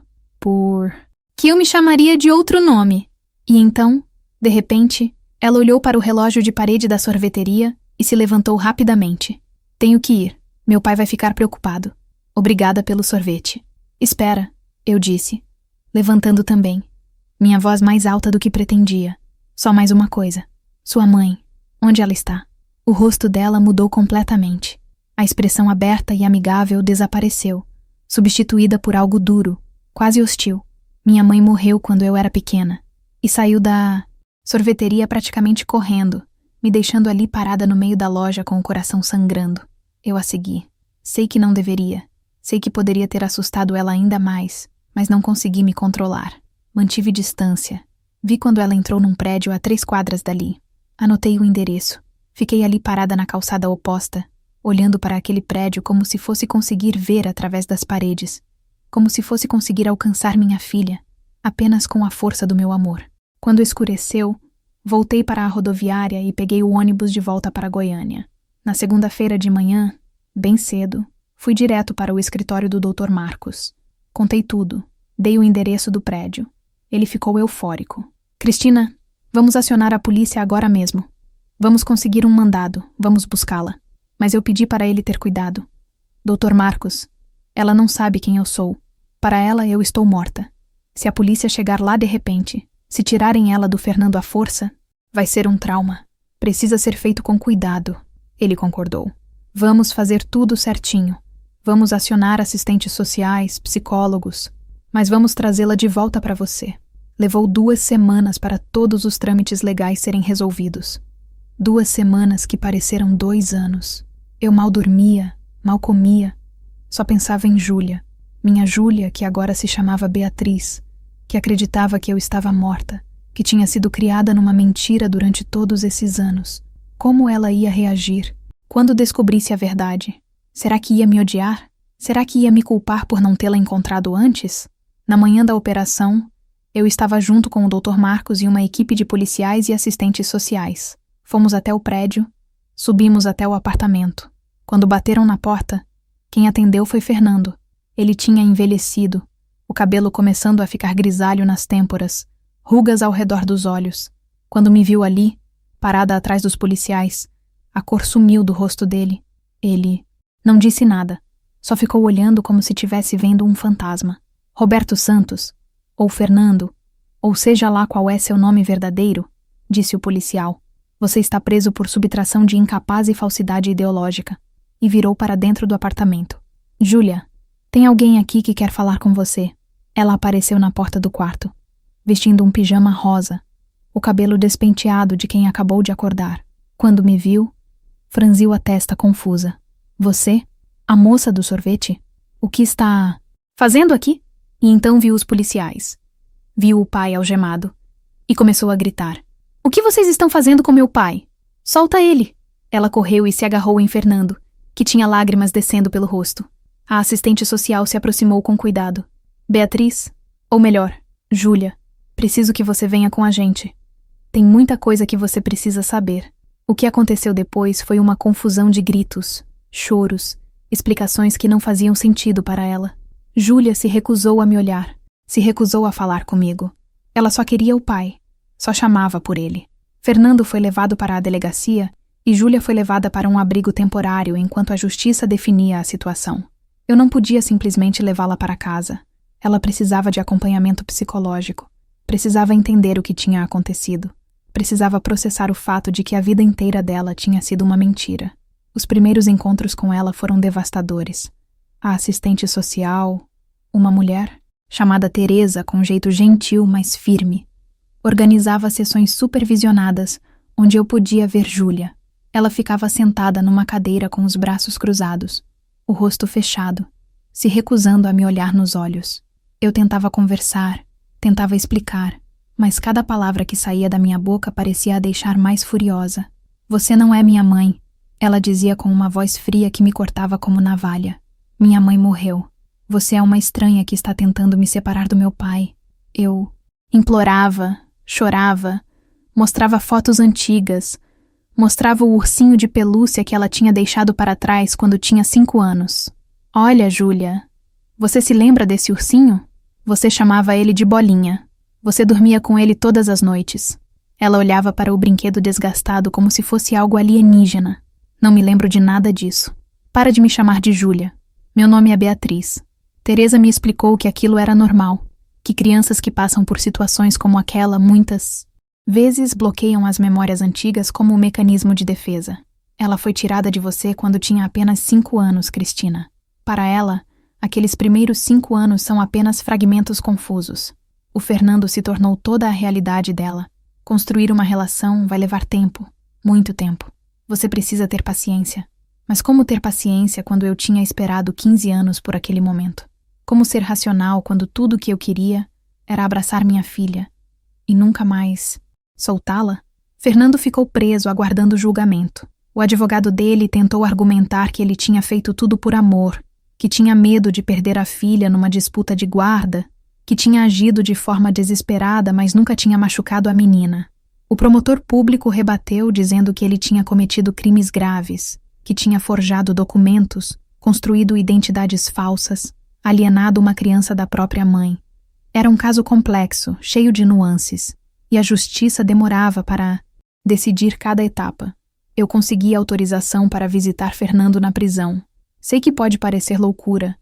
que eu me chamaria de outro nome. E então, de repente, ela olhou para o relógio de parede da sorveteria e se levantou rapidamente. Tenho que ir. Meu pai vai ficar preocupado. Obrigada pelo sorvete. Espera, eu disse, levantando também. Minha voz mais alta do que pretendia. Só mais uma coisa. Sua mãe, onde ela está? O rosto dela mudou completamente. A expressão aberta e amigável desapareceu, substituída por algo duro, quase hostil. Minha mãe morreu quando eu era pequena e saiu da sorveteria praticamente correndo, me deixando ali parada no meio da loja com o coração sangrando. Eu a segui. Sei que não deveria. Sei que poderia ter assustado ela ainda mais, mas não consegui me controlar. Mantive distância. Vi quando ela entrou num prédio a 3 quadras dali. Anotei o endereço. Fiquei ali parada na calçada oposta, olhando para aquele prédio como se fosse conseguir ver através das paredes, como se fosse conseguir alcançar minha filha, apenas com a força do meu amor. Quando escureceu, voltei para a rodoviária e peguei o ônibus de volta para Goiânia. Na segunda-feira de manhã, bem cedo, fui direto para o escritório do Dr. Marcos. Contei tudo, dei o endereço do prédio. Ele ficou eufórico. Cristina, vamos acionar a polícia agora mesmo. Vamos conseguir um mandado, vamos buscá-la. Mas eu pedi para ele ter cuidado. Dr. Marcos, ela não sabe quem eu sou. Para ela, eu estou morta. Se a polícia chegar lá de repente, se tirarem ela do Fernando à força, vai ser um trauma. Precisa ser feito com cuidado. Ele concordou. Vamos fazer tudo certinho. Vamos acionar assistentes sociais, psicólogos. Mas vamos trazê-la de volta para você. Levou 2 semanas para todos os trâmites legais serem resolvidos. 2 semanas que pareceram 2 anos. Eu mal dormia, mal comia. Só pensava em Júlia. Minha Júlia, que agora se chamava Beatriz, que acreditava que eu estava morta, que tinha sido criada numa mentira durante todos esses anos. Como ela ia reagir? Quando descobrisse a verdade? Será que ia me odiar? Será que ia me culpar por não tê-la encontrado antes? Na manhã da operação, eu estava junto com o Dr. Marcos e uma equipe de policiais e assistentes sociais. Fomos até o prédio, subimos até o apartamento. Quando bateram na porta, quem atendeu foi Fernando. Ele tinha envelhecido, o cabelo começando a ficar grisalho nas têmporas, rugas ao redor dos olhos. Quando me viu ali, parada atrás dos policiais, a cor sumiu do rosto dele. Ele não disse nada, só ficou olhando como se estivesse vendo um fantasma. Roberto Santos, ou Fernando, ou seja lá qual é seu nome verdadeiro, disse o policial. Você está preso por subtração de incapaz e falsidade ideológica. E virou para dentro do apartamento. Júlia, tem alguém aqui que quer falar com você. Ela apareceu na porta do quarto, vestindo um pijama rosa, o cabelo despenteado de quem acabou de acordar. Quando me viu, franziu a testa confusa. Você? A moça do sorvete? O que está fazendo aqui? E então viu os policiais. Viu o pai algemado e começou a gritar. O que vocês estão fazendo com meu pai? Solta ele! Ela correu e se agarrou em Fernando, que tinha lágrimas descendo pelo rosto. A assistente social se aproximou com cuidado. Beatriz, ou melhor, Júlia, preciso que você venha com a gente. Tem muita coisa que você precisa saber. O que aconteceu depois foi uma confusão de gritos, choros, explicações que não faziam sentido para ela. Júlia se recusou a me olhar, se recusou a falar comigo. Ela só queria o pai. Só chamava por ele. Fernando foi levado para a delegacia e Júlia foi levada para um abrigo temporário enquanto a justiça definia a situação. Eu não podia simplesmente levá-la para casa. Ela precisava de acompanhamento psicológico. Precisava entender o que tinha acontecido. Precisava processar o fato de que a vida inteira dela tinha sido uma mentira. Os primeiros encontros com ela foram devastadores. A assistente social, uma mulher, chamada Teresa com um jeito gentil, mas firme, organizava sessões supervisionadas, onde eu podia ver Júlia. Ela ficava sentada numa cadeira com os braços cruzados, o rosto fechado, se recusando a me olhar nos olhos. Eu tentava conversar, tentava explicar, mas cada palavra que saía da minha boca parecia a deixar mais furiosa. Você não é minha mãe, ela dizia com uma voz fria que me cortava como navalha. Minha mãe morreu. Você é uma estranha que está tentando me separar do meu pai. Eu implorava, chorava, mostrava fotos antigas, Mostrava o ursinho de pelúcia que ela tinha deixado para trás quando tinha 5 anos. Olha, Júlia, você se lembra desse ursinho? Você chamava ele de Bolinha. Você dormia com ele todas as noites. Ela olhava para o brinquedo desgastado como se fosse algo alienígena. Não me lembro de nada disso. Para de me chamar de Júlia. Meu nome é Beatriz. Teresa me explicou que aquilo era normal, que crianças que passam por situações como aquela muitas vezes bloqueiam as memórias antigas como um mecanismo de defesa. Ela foi tirada de você quando tinha apenas 5 anos, Cristina. Para ela, aqueles primeiros 5 anos são apenas fragmentos confusos. O Fernando se tornou toda a realidade dela. Construir uma relação vai levar tempo, muito tempo. Você precisa ter paciência. Mas como ter paciência quando eu tinha esperado 15 anos por aquele momento? Como ser racional quando tudo o que eu queria era abraçar minha filha e nunca mais soltá-la? Fernando ficou preso aguardando o julgamento. O advogado dele tentou argumentar que ele tinha feito tudo por amor, que tinha medo de perder a filha numa disputa de guarda, que tinha agido de forma desesperada, mas nunca tinha machucado a menina. O promotor público rebateu dizendo que ele tinha cometido crimes graves, que tinha forjado documentos, construído identidades falsas, alienado uma criança da própria mãe. Era um caso complexo, cheio de nuances, e a justiça demorava para decidir cada etapa. Eu consegui autorização para visitar Fernando na prisão. Sei que pode parecer loucura,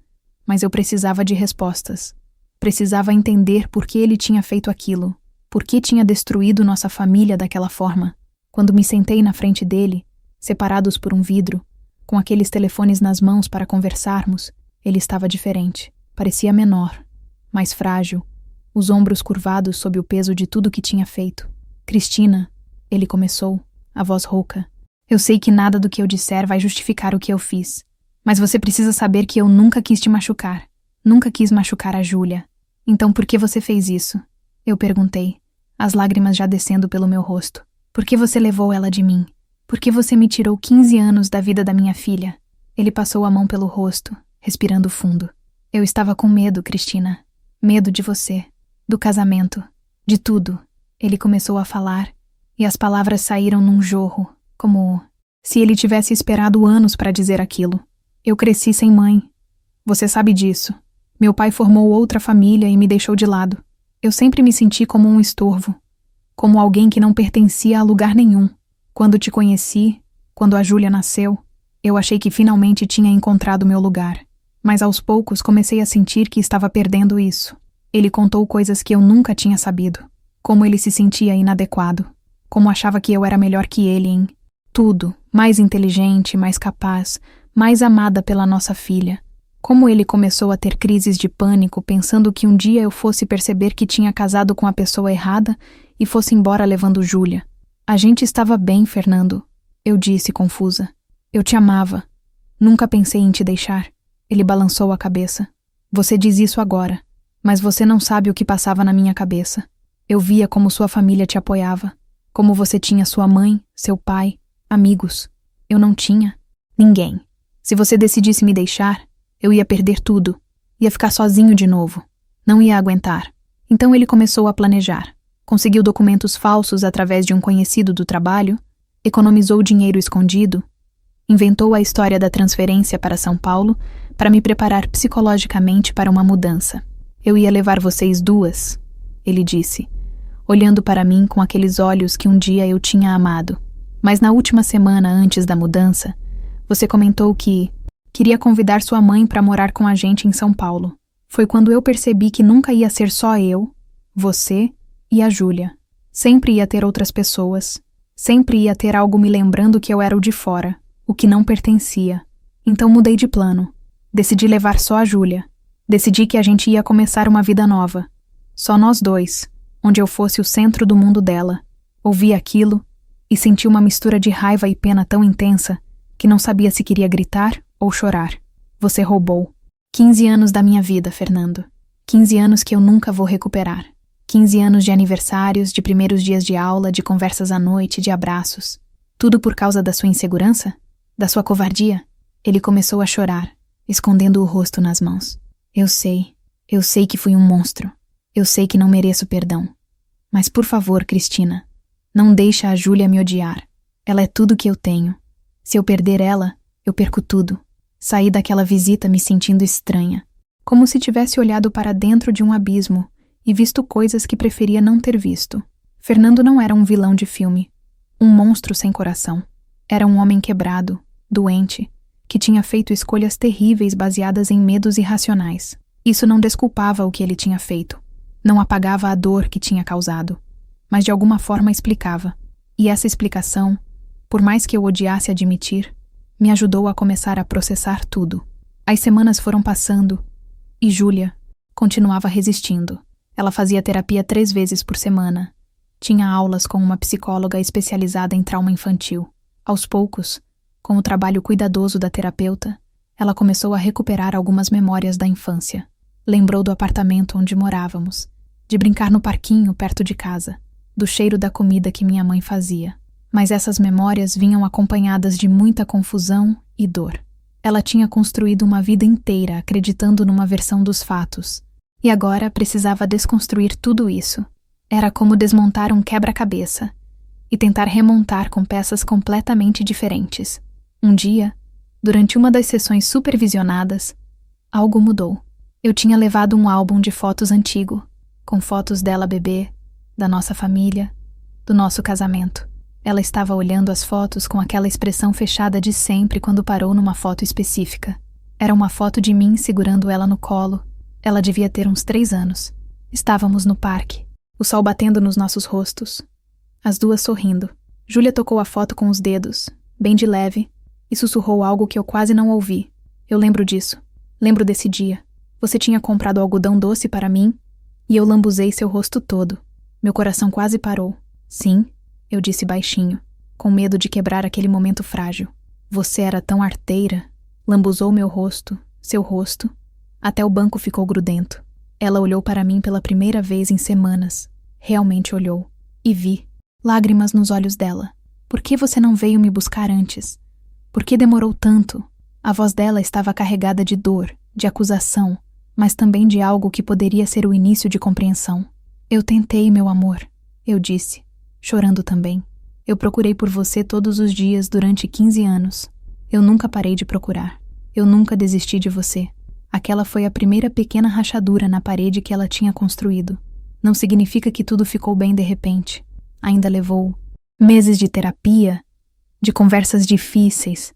mas eu precisava de respostas. Precisava entender por que ele tinha feito aquilo, por que tinha destruído nossa família daquela forma. Quando me sentei na frente dele, separados por um vidro, com aqueles telefones nas mãos para conversarmos, ele estava diferente. Parecia menor, mais frágil, os ombros curvados sob o peso de tudo que tinha feito. Cristina, ele começou, a voz rouca. Eu sei que nada do que eu disser vai justificar o que eu fiz, mas você precisa saber que eu nunca quis te machucar. Nunca quis machucar a Júlia. Então por que você fez isso? Eu perguntei, as lágrimas já descendo pelo meu rosto. Por que você levou ela de mim? Por que você me tirou 15 anos da vida da minha filha? Ele passou a mão pelo rosto, respirando fundo. Eu estava com medo, Cristina. Medo de você, do casamento, de tudo. Ele começou a falar, e as palavras saíram num jorro, como se ele tivesse esperado anos para dizer aquilo. Eu cresci sem mãe. Você sabe disso. Meu pai formou outra família e me deixou de lado. Eu sempre me senti como um estorvo, como alguém que não pertencia a lugar nenhum. Quando te conheci, quando a Júlia nasceu, eu achei que finalmente tinha encontrado meu lugar. Mas aos poucos comecei a sentir que estava perdendo isso. Ele contou coisas que eu nunca tinha sabido. Como ele se sentia inadequado. Como achava que eu era melhor que ele em tudo. Mais inteligente, mais capaz, mais amada pela nossa filha. Como ele começou a ter crises de pânico pensando que um dia eu fosse perceber que tinha casado com a pessoa errada e fosse embora levando Júlia. A gente estava bem, Fernando. Eu disse, confusa. Eu te amava. Nunca pensei em te deixar. Ele balançou a cabeça. Você diz isso agora, mas você não sabe o que passava na minha cabeça. Eu via como sua família te apoiava, como você tinha sua mãe, seu pai, amigos. Eu não tinha ninguém. Se você decidisse me deixar, eu ia perder tudo. Ia ficar sozinho de novo. Não ia aguentar. Então ele começou a planejar. Conseguiu documentos falsos através de um conhecido do trabalho, economizou dinheiro escondido, inventou a história da transferência para São Paulo para me preparar psicologicamente para uma mudança. Eu ia levar vocês duas, ele disse, olhando para mim com aqueles olhos que um dia eu tinha amado. Mas na última semana antes da mudança, você comentou que queria convidar sua mãe para morar com a gente em São Paulo. Foi quando eu percebi que nunca ia ser só eu, você e a Júlia. Sempre ia ter outras pessoas. Sempre ia ter algo me lembrando que eu era o de fora, o que não pertencia. Então mudei de plano. Decidi levar só a Júlia. Decidi que a gente ia começar uma vida nova. Só nós dois, onde eu fosse o centro do mundo dela. Ouvi aquilo e senti uma mistura de raiva e pena tão intensa que não sabia se queria gritar ou chorar. Você roubou 15 anos da minha vida, Fernando. 15 anos que eu nunca vou recuperar. 15 anos de aniversários, de primeiros dias de aula, de conversas à noite, de abraços. Tudo por causa da sua insegurança? Da sua covardia? Ele começou a chorar, escondendo o rosto nas mãos. Eu sei que fui um monstro. Eu sei que não mereço perdão. Mas por favor, Cristina, não deixa a Júlia me odiar. Ela é tudo que eu tenho. Se eu perder ela, eu perco tudo. Saí daquela visita me sentindo estranha, como se tivesse olhado para dentro de um abismo e visto coisas que preferia não ter visto. Fernando não era um vilão de filme, um monstro sem coração. Era um homem quebrado, doente, que tinha feito escolhas terríveis baseadas em medos irracionais. Isso não desculpava o que ele tinha feito, não apagava a dor que tinha causado, mas de alguma forma explicava. E essa explicação, por mais que eu odiasse admitir, me ajudou a começar a processar tudo. As semanas foram passando e Júlia continuava resistindo. Ela fazia terapia 3 vezes por semana. Tinha aulas com uma psicóloga especializada em trauma infantil. Aos poucos, com o trabalho cuidadoso da terapeuta, ela começou a recuperar algumas memórias da infância. Lembrou do apartamento onde morávamos, de brincar no parquinho perto de casa, do cheiro da comida que minha mãe fazia. Mas essas memórias vinham acompanhadas de muita confusão e dor. Ela tinha construído uma vida inteira acreditando numa versão dos fatos, e agora precisava desconstruir tudo isso. Era como desmontar um quebra-cabeça e tentar remontar com peças completamente diferentes. Um dia, durante uma das sessões supervisionadas, algo mudou. Eu tinha levado um álbum de fotos antigo, com fotos dela bebê, da nossa família, do nosso casamento. Ela estava olhando as fotos com aquela expressão fechada de sempre quando parou numa foto específica. Era uma foto de mim segurando ela no colo. Ela devia ter uns 3 anos. Estávamos no parque, o sol batendo nos nossos rostos, as duas sorrindo. Júlia tocou a foto com os dedos, bem de leve, e sussurrou algo que eu quase não ouvi. Eu lembro disso. Lembro desse dia. Você tinha comprado algodão doce para mim e eu lambuzei seu rosto todo. Meu coração quase parou. Sim, eu disse baixinho, com medo de quebrar aquele momento frágil. Você era tão arteira. Lambuzou meu rosto, seu rosto, até o banco ficou grudento. Ela olhou para mim pela primeira vez em semanas. Realmente olhou. E vi lágrimas nos olhos dela. Por que você não veio me buscar antes? Por que demorou tanto? A voz dela estava carregada de dor, de acusação, mas também de algo que poderia ser o início de compreensão. Eu tentei, meu amor, eu disse, chorando também. Eu procurei por você todos os dias durante 15 anos. Eu nunca parei de procurar. Eu nunca desisti de você. Aquela foi a primeira pequena rachadura na parede que ela tinha construído. Não significa que tudo ficou bem de repente. Ainda levou meses de terapia, de conversas difíceis,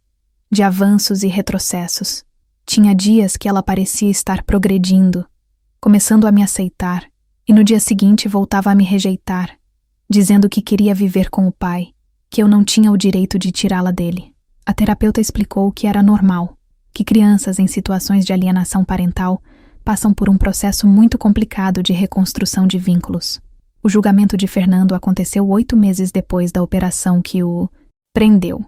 de avanços e retrocessos. Tinha dias que ela parecia estar progredindo, começando a me aceitar, e no dia seguinte voltava a me rejeitar, dizendo que queria viver com o pai, que eu não tinha o direito de tirá-la dele. A terapeuta explicou que era normal, que crianças em situações de alienação parental passam por um processo muito complicado de reconstrução de vínculos. O julgamento de Fernando aconteceu 8 meses depois da operação que o prendeu.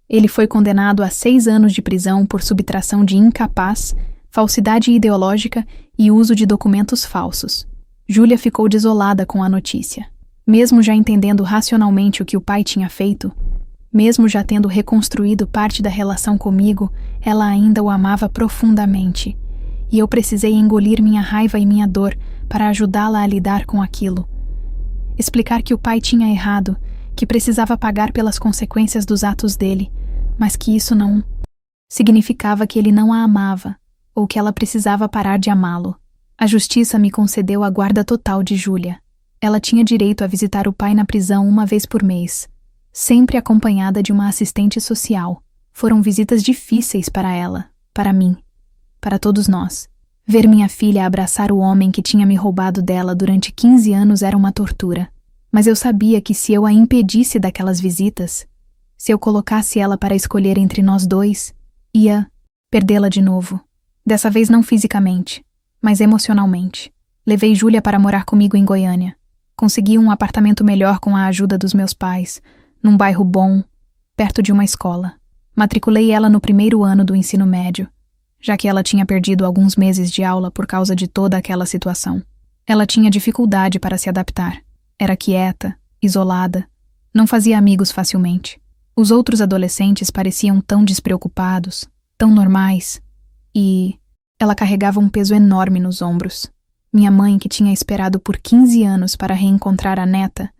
Ele foi condenado a 6 anos de prisão por subtração de incapaz, falsidade ideológica e uso de documentos falsos. Júlia ficou desolada com a notícia. Mesmo já entendendo racionalmente o que o pai tinha feito, mesmo já tendo reconstruído parte da relação comigo, ela ainda o amava profundamente. E eu precisei engolir minha raiva e minha dor para ajudá-la a lidar com aquilo. Explicar que o pai tinha errado, que precisava pagar pelas consequências dos atos dele, mas que isso não significava que ele não a amava, ou que ela precisava parar de amá-lo. A justiça me concedeu a guarda total de Júlia. Ela tinha direito a visitar o pai na prisão 1 vez por mês, sempre acompanhada de uma assistente social. Foram visitas difíceis para ela, para mim, para todos nós. Ver minha filha abraçar o homem que tinha me roubado dela durante 15 anos era uma tortura. Mas eu sabia que se eu a impedisse daquelas visitas, se eu colocasse ela para escolher entre nós dois, ia perdê-la de novo. Dessa vez não fisicamente, mas emocionalmente. Levei Júlia para morar comigo em Goiânia. Consegui um apartamento melhor com a ajuda dos meus pais, num bairro bom, perto de uma escola. Matriculei ela no 1º ano do ensino médio, já que ela tinha perdido alguns meses de aula por causa de toda aquela situação. Ela tinha dificuldade para se adaptar. Era quieta, isolada, não fazia amigos facilmente. Os outros adolescentes pareciam tão despreocupados, tão normais, e ela carregava um peso enorme nos ombros. Minha mãe, que tinha esperado por 15 anos para reencontrar a neta,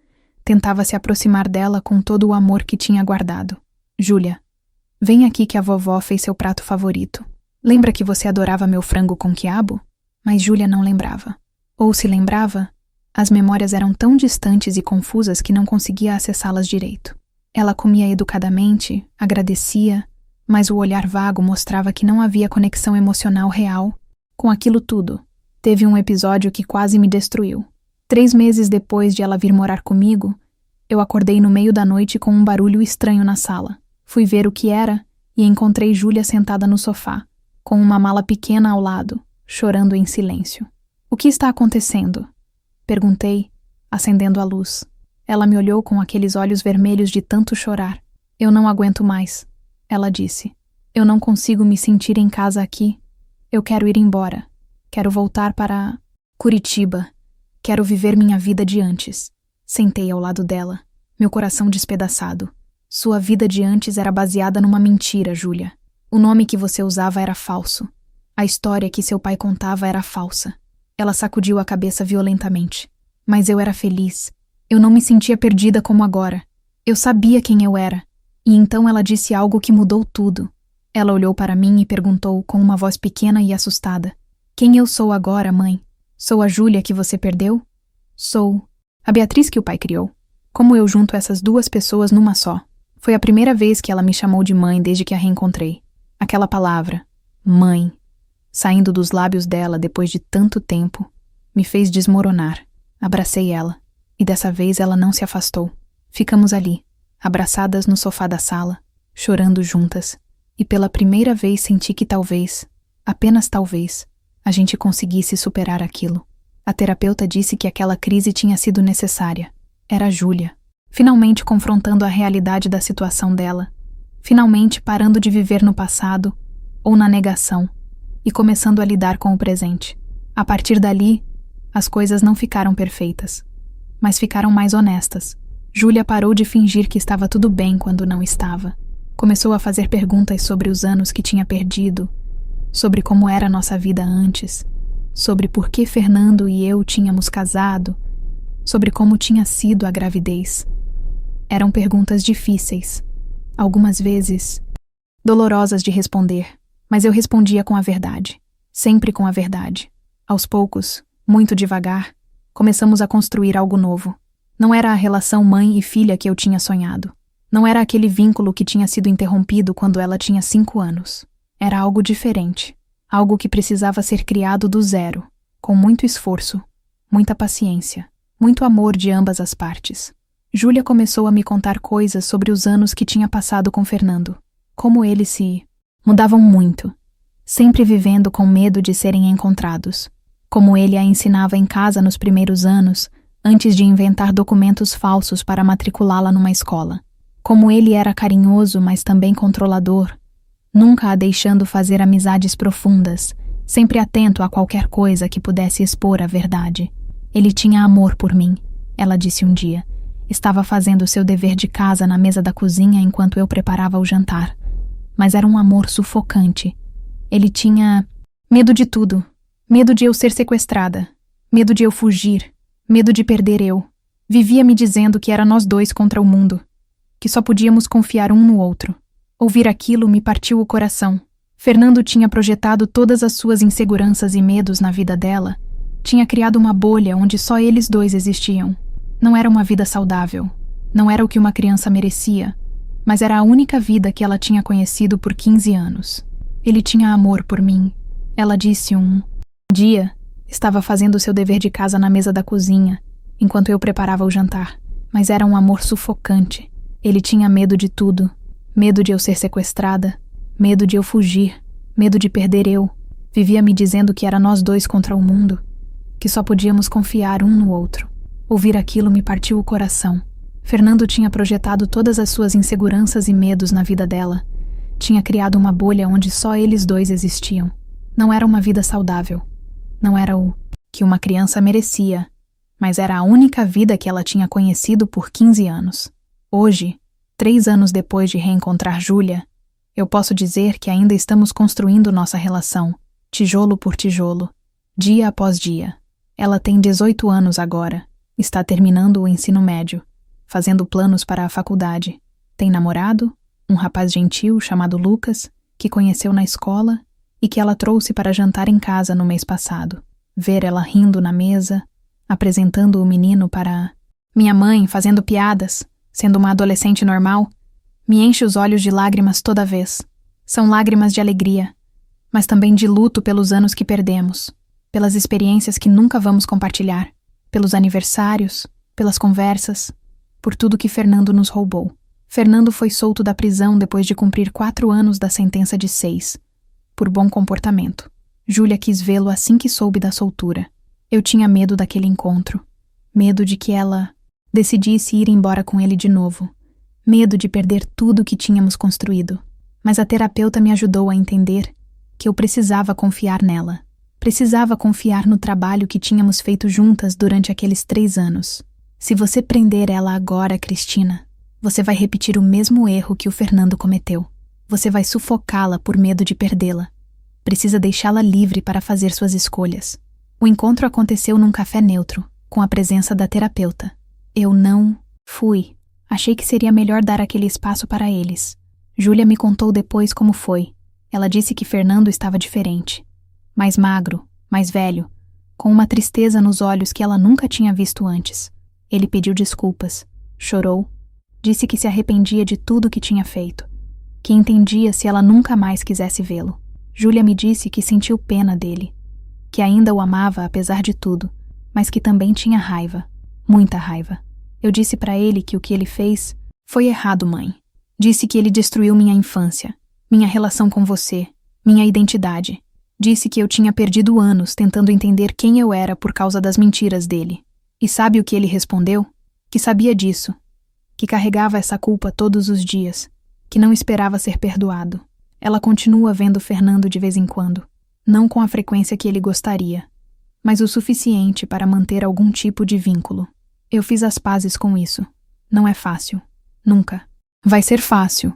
Tentava se aproximar dela com todo o amor que tinha guardado. Júlia, vem aqui que a vovó fez seu prato favorito. Lembra que você adorava meu frango com quiabo? Mas Júlia não lembrava. Ou se lembrava, as memórias eram tão distantes e confusas que não conseguia acessá-las direito. Ela comia educadamente, agradecia, mas o olhar vago mostrava que não havia conexão emocional real com aquilo tudo. Teve um episódio que quase me destruiu. 3 meses depois de ela vir morar comigo, eu acordei no meio da noite com um barulho estranho na sala. Fui ver o que era e encontrei Júlia sentada no sofá, com uma mala pequena ao lado, chorando em silêncio. O que está acontecendo? Perguntei, acendendo a luz. Ela me olhou com aqueles olhos vermelhos de tanto chorar. Eu não aguento mais, ela disse. Eu não consigo me sentir em casa aqui. Eu quero ir embora. Quero voltar para Curitiba. Quero viver minha vida de antes. Sentei ao lado dela, meu coração despedaçado. Sua vida de antes era baseada numa mentira, Júlia. O nome que você usava era falso. A história que seu pai contava era falsa. Ela sacudiu a cabeça violentamente. Mas eu era feliz. Eu não me sentia perdida como agora. Eu sabia quem eu era. E então ela disse algo que mudou tudo. Ela olhou para mim e perguntou com uma voz pequena e assustada. Quem eu sou agora, mãe? Sou a Júlia que você perdeu? Sou a Beatriz que o pai criou. Como eu junto essas duas pessoas numa só? Foi a primeira vez que ela me chamou de mãe desde que a reencontrei. Aquela palavra, mãe, saindo dos lábios dela depois de tanto tempo, me fez desmoronar. Abracei ela, e dessa vez ela não se afastou. Ficamos ali, abraçadas no sofá da sala, chorando juntas, e pela primeira vez senti que talvez, apenas talvez, a gente conseguisse superar aquilo. A terapeuta disse que aquela crise tinha sido necessária. Era a Júlia, finalmente confrontando a realidade da situação dela, finalmente parando de viver no passado ou na negação e começando a lidar com o presente. A partir dali, as coisas não ficaram perfeitas, mas ficaram mais honestas. Júlia parou de fingir que estava tudo bem quando não estava. Começou a fazer perguntas sobre os anos que tinha perdido, sobre como era a nossa vida antes, sobre por que Fernando e eu tínhamos casado, sobre como tinha sido a gravidez. Eram perguntas difíceis, algumas vezes dolorosas de responder, mas eu respondia com a verdade, sempre com a verdade. Aos poucos, muito devagar, começamos a construir algo novo. Não era a relação mãe e filha que eu tinha sonhado. Não era aquele vínculo que tinha sido interrompido quando ela tinha 5 anos. Era algo diferente, algo que precisava ser criado do zero, com muito esforço, muita paciência, muito amor de ambas as partes. Júlia começou a me contar coisas sobre os anos que tinha passado com Fernando, como eles se mudavam muito, sempre vivendo com medo de serem encontrados, como ele a ensinava em casa nos primeiros anos, antes de inventar documentos falsos para matriculá-la numa escola, como ele era carinhoso, mas também controlador, nunca a deixando fazer amizades profundas, sempre atento a qualquer coisa que pudesse expor a verdade. Ele tinha amor por mim, ela disse um dia. Estava fazendo seu dever de casa na mesa da cozinha enquanto eu preparava o jantar. Mas era um amor sufocante. Ele tinha medo de tudo. Medo de eu ser sequestrada. Medo de eu fugir. Medo de perder eu. Vivia me dizendo que era nós dois contra o mundo. Que só podíamos confiar um no outro. Ouvir aquilo me partiu o coração. Fernando tinha projetado todas as suas inseguranças e medos na vida dela. Tinha criado uma bolha onde só eles dois existiam. Não era uma vida saudável. Não era o que uma criança merecia. Mas era a única vida que ela tinha conhecido por 15 anos. Ele tinha amor por mim. Ela disse um dia, estava fazendo seu dever de casa na mesa da cozinha, enquanto eu preparava o jantar. Mas era um amor sufocante. Ele tinha medo de tudo. Medo de eu ser sequestrada. Medo de eu fugir. Medo de perder eu. Vivia me dizendo que era nós dois contra o mundo. Que só podíamos confiar um no outro. Ouvir aquilo me partiu o coração. Fernando tinha projetado todas as suas inseguranças e medos na vida dela. Tinha criado uma bolha onde só eles dois existiam. Não era uma vida saudável. Não era o que uma criança merecia, mas era a única vida que ela tinha conhecido por 15 anos. Hoje, 3 anos depois de reencontrar Júlia, eu posso dizer que ainda estamos construindo nossa relação, tijolo por tijolo, dia após dia. Ela tem 18 anos agora, está terminando o ensino médio. fazendo planos para a faculdade. Tem namorado, um rapaz gentil chamado Lucas, que conheceu na escola e que ela trouxe para jantar em casa no mês passado. Ver ela rindo na mesa, apresentando o menino para minha mãe, fazendo piadas, sendo uma adolescente normal, me enche os olhos de lágrimas toda vez. São lágrimas de alegria, mas também de luto pelos anos que perdemos, pelas experiências que nunca vamos compartilhar, pelos aniversários, pelas conversas, por tudo que Fernando nos roubou. Fernando foi solto da prisão depois de cumprir 4 anos da sentença de 6, por bom comportamento. Júlia quis vê-lo assim que soube da soltura. Eu tinha medo daquele encontro, medo de que ela decidisse ir embora com ele de novo, medo de perder tudo que tínhamos construído. Mas a terapeuta me ajudou a entender que eu precisava confiar nela. Precisava confiar no trabalho que tínhamos feito juntas durante aqueles 3 anos. Se você prender ela agora, Cristina, você vai repetir o mesmo erro que o Fernando cometeu. Você vai sufocá-la por medo de perdê-la. Precisa deixá-la livre para fazer suas escolhas. O encontro aconteceu num café neutro, com a presença da terapeuta. Eu não fui. Achei que seria melhor dar aquele espaço para eles. Júlia me contou depois como foi. Ela disse que Fernando estava diferente. Mais magro, mais velho, com uma tristeza nos olhos que ela nunca tinha visto antes. Ele pediu desculpas, chorou, disse que se arrependia de tudo que tinha feito, que entendia se ela nunca mais quisesse vê-lo. Júlia me disse que sentiu pena dele, que ainda o amava apesar de tudo, mas que também tinha raiva, muita raiva. Eu disse para ele que o que ele fez foi errado, mãe. Disse que ele destruiu minha infância, minha relação com você, minha identidade. Disse que eu tinha perdido anos tentando entender quem eu era por causa das mentiras dele. E sabe o que ele respondeu? Que sabia disso, que carregava essa culpa todos os dias, que não esperava ser perdoado. Ela continua vendo Fernando de vez em quando, não com a frequência que ele gostaria, mas o suficiente para manter algum tipo de vínculo. Eu fiz as pazes com isso. Não é fácil. Nunca. Vai ser fácil.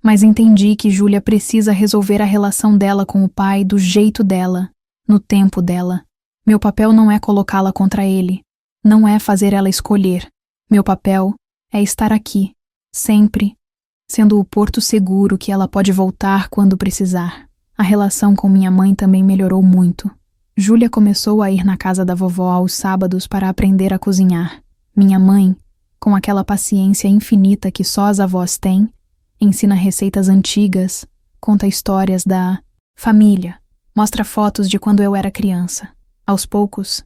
Mas entendi que Júlia precisa resolver a relação dela com o pai do jeito dela, no tempo dela. Meu papel não é colocá-la contra ele. Não é fazer ela escolher. Meu papel é estar aqui, sempre, sendo o porto seguro que ela pode voltar quando precisar. A relação com minha mãe também melhorou muito. Júlia começou a ir na casa da vovó aos sábados para aprender a cozinhar. Minha mãe, com aquela paciência infinita que só as avós têm, ensina receitas antigas, conta histórias da família, mostra fotos de quando eu era criança. Aos poucos,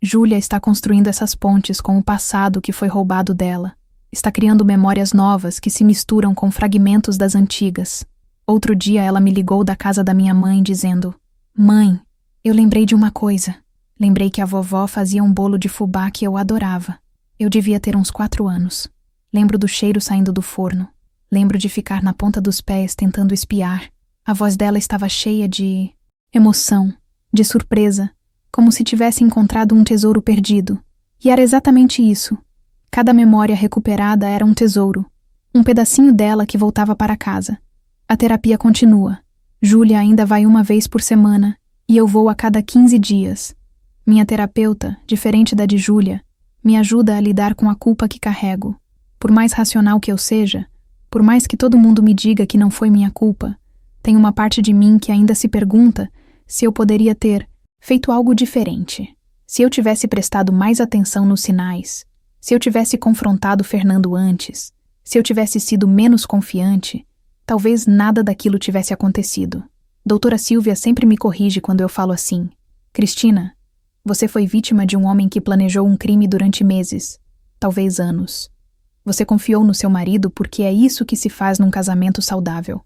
Júlia está construindo essas pontes com o passado que foi roubado dela. Está criando memórias novas que se misturam com fragmentos das antigas. Outro dia ela me ligou da casa da minha mãe dizendo: Mãe, eu lembrei de uma coisa. Lembrei que a vovó fazia um bolo de fubá que eu adorava. Eu devia ter uns 4 anos. Lembro do cheiro saindo do forno. Lembro de ficar na ponta dos pés tentando espiar. A voz dela estava cheia de emoção, de surpresa, como se tivesse encontrado um tesouro perdido. E era exatamente isso. Cada memória recuperada era um tesouro, um pedacinho dela que voltava para casa. A terapia continua. Júlia ainda vai 1 vez por semana e eu vou a cada 15 dias. Minha terapeuta, diferente da de Júlia, me ajuda a lidar com a culpa que carrego. Por mais racional que eu seja, por mais que todo mundo me diga que não foi minha culpa, tem uma parte de mim que ainda se pergunta se eu poderia ter feito algo diferente. Se eu tivesse prestado mais atenção nos sinais, se eu tivesse confrontado Fernando antes, se eu tivesse sido menos confiante, talvez nada daquilo tivesse acontecido. Doutora Silvia sempre me corrige quando eu falo assim: Cristina, você foi vítima de um homem que planejou um crime durante meses, talvez anos. Você confiou no seu marido porque é isso que se faz num casamento saudável.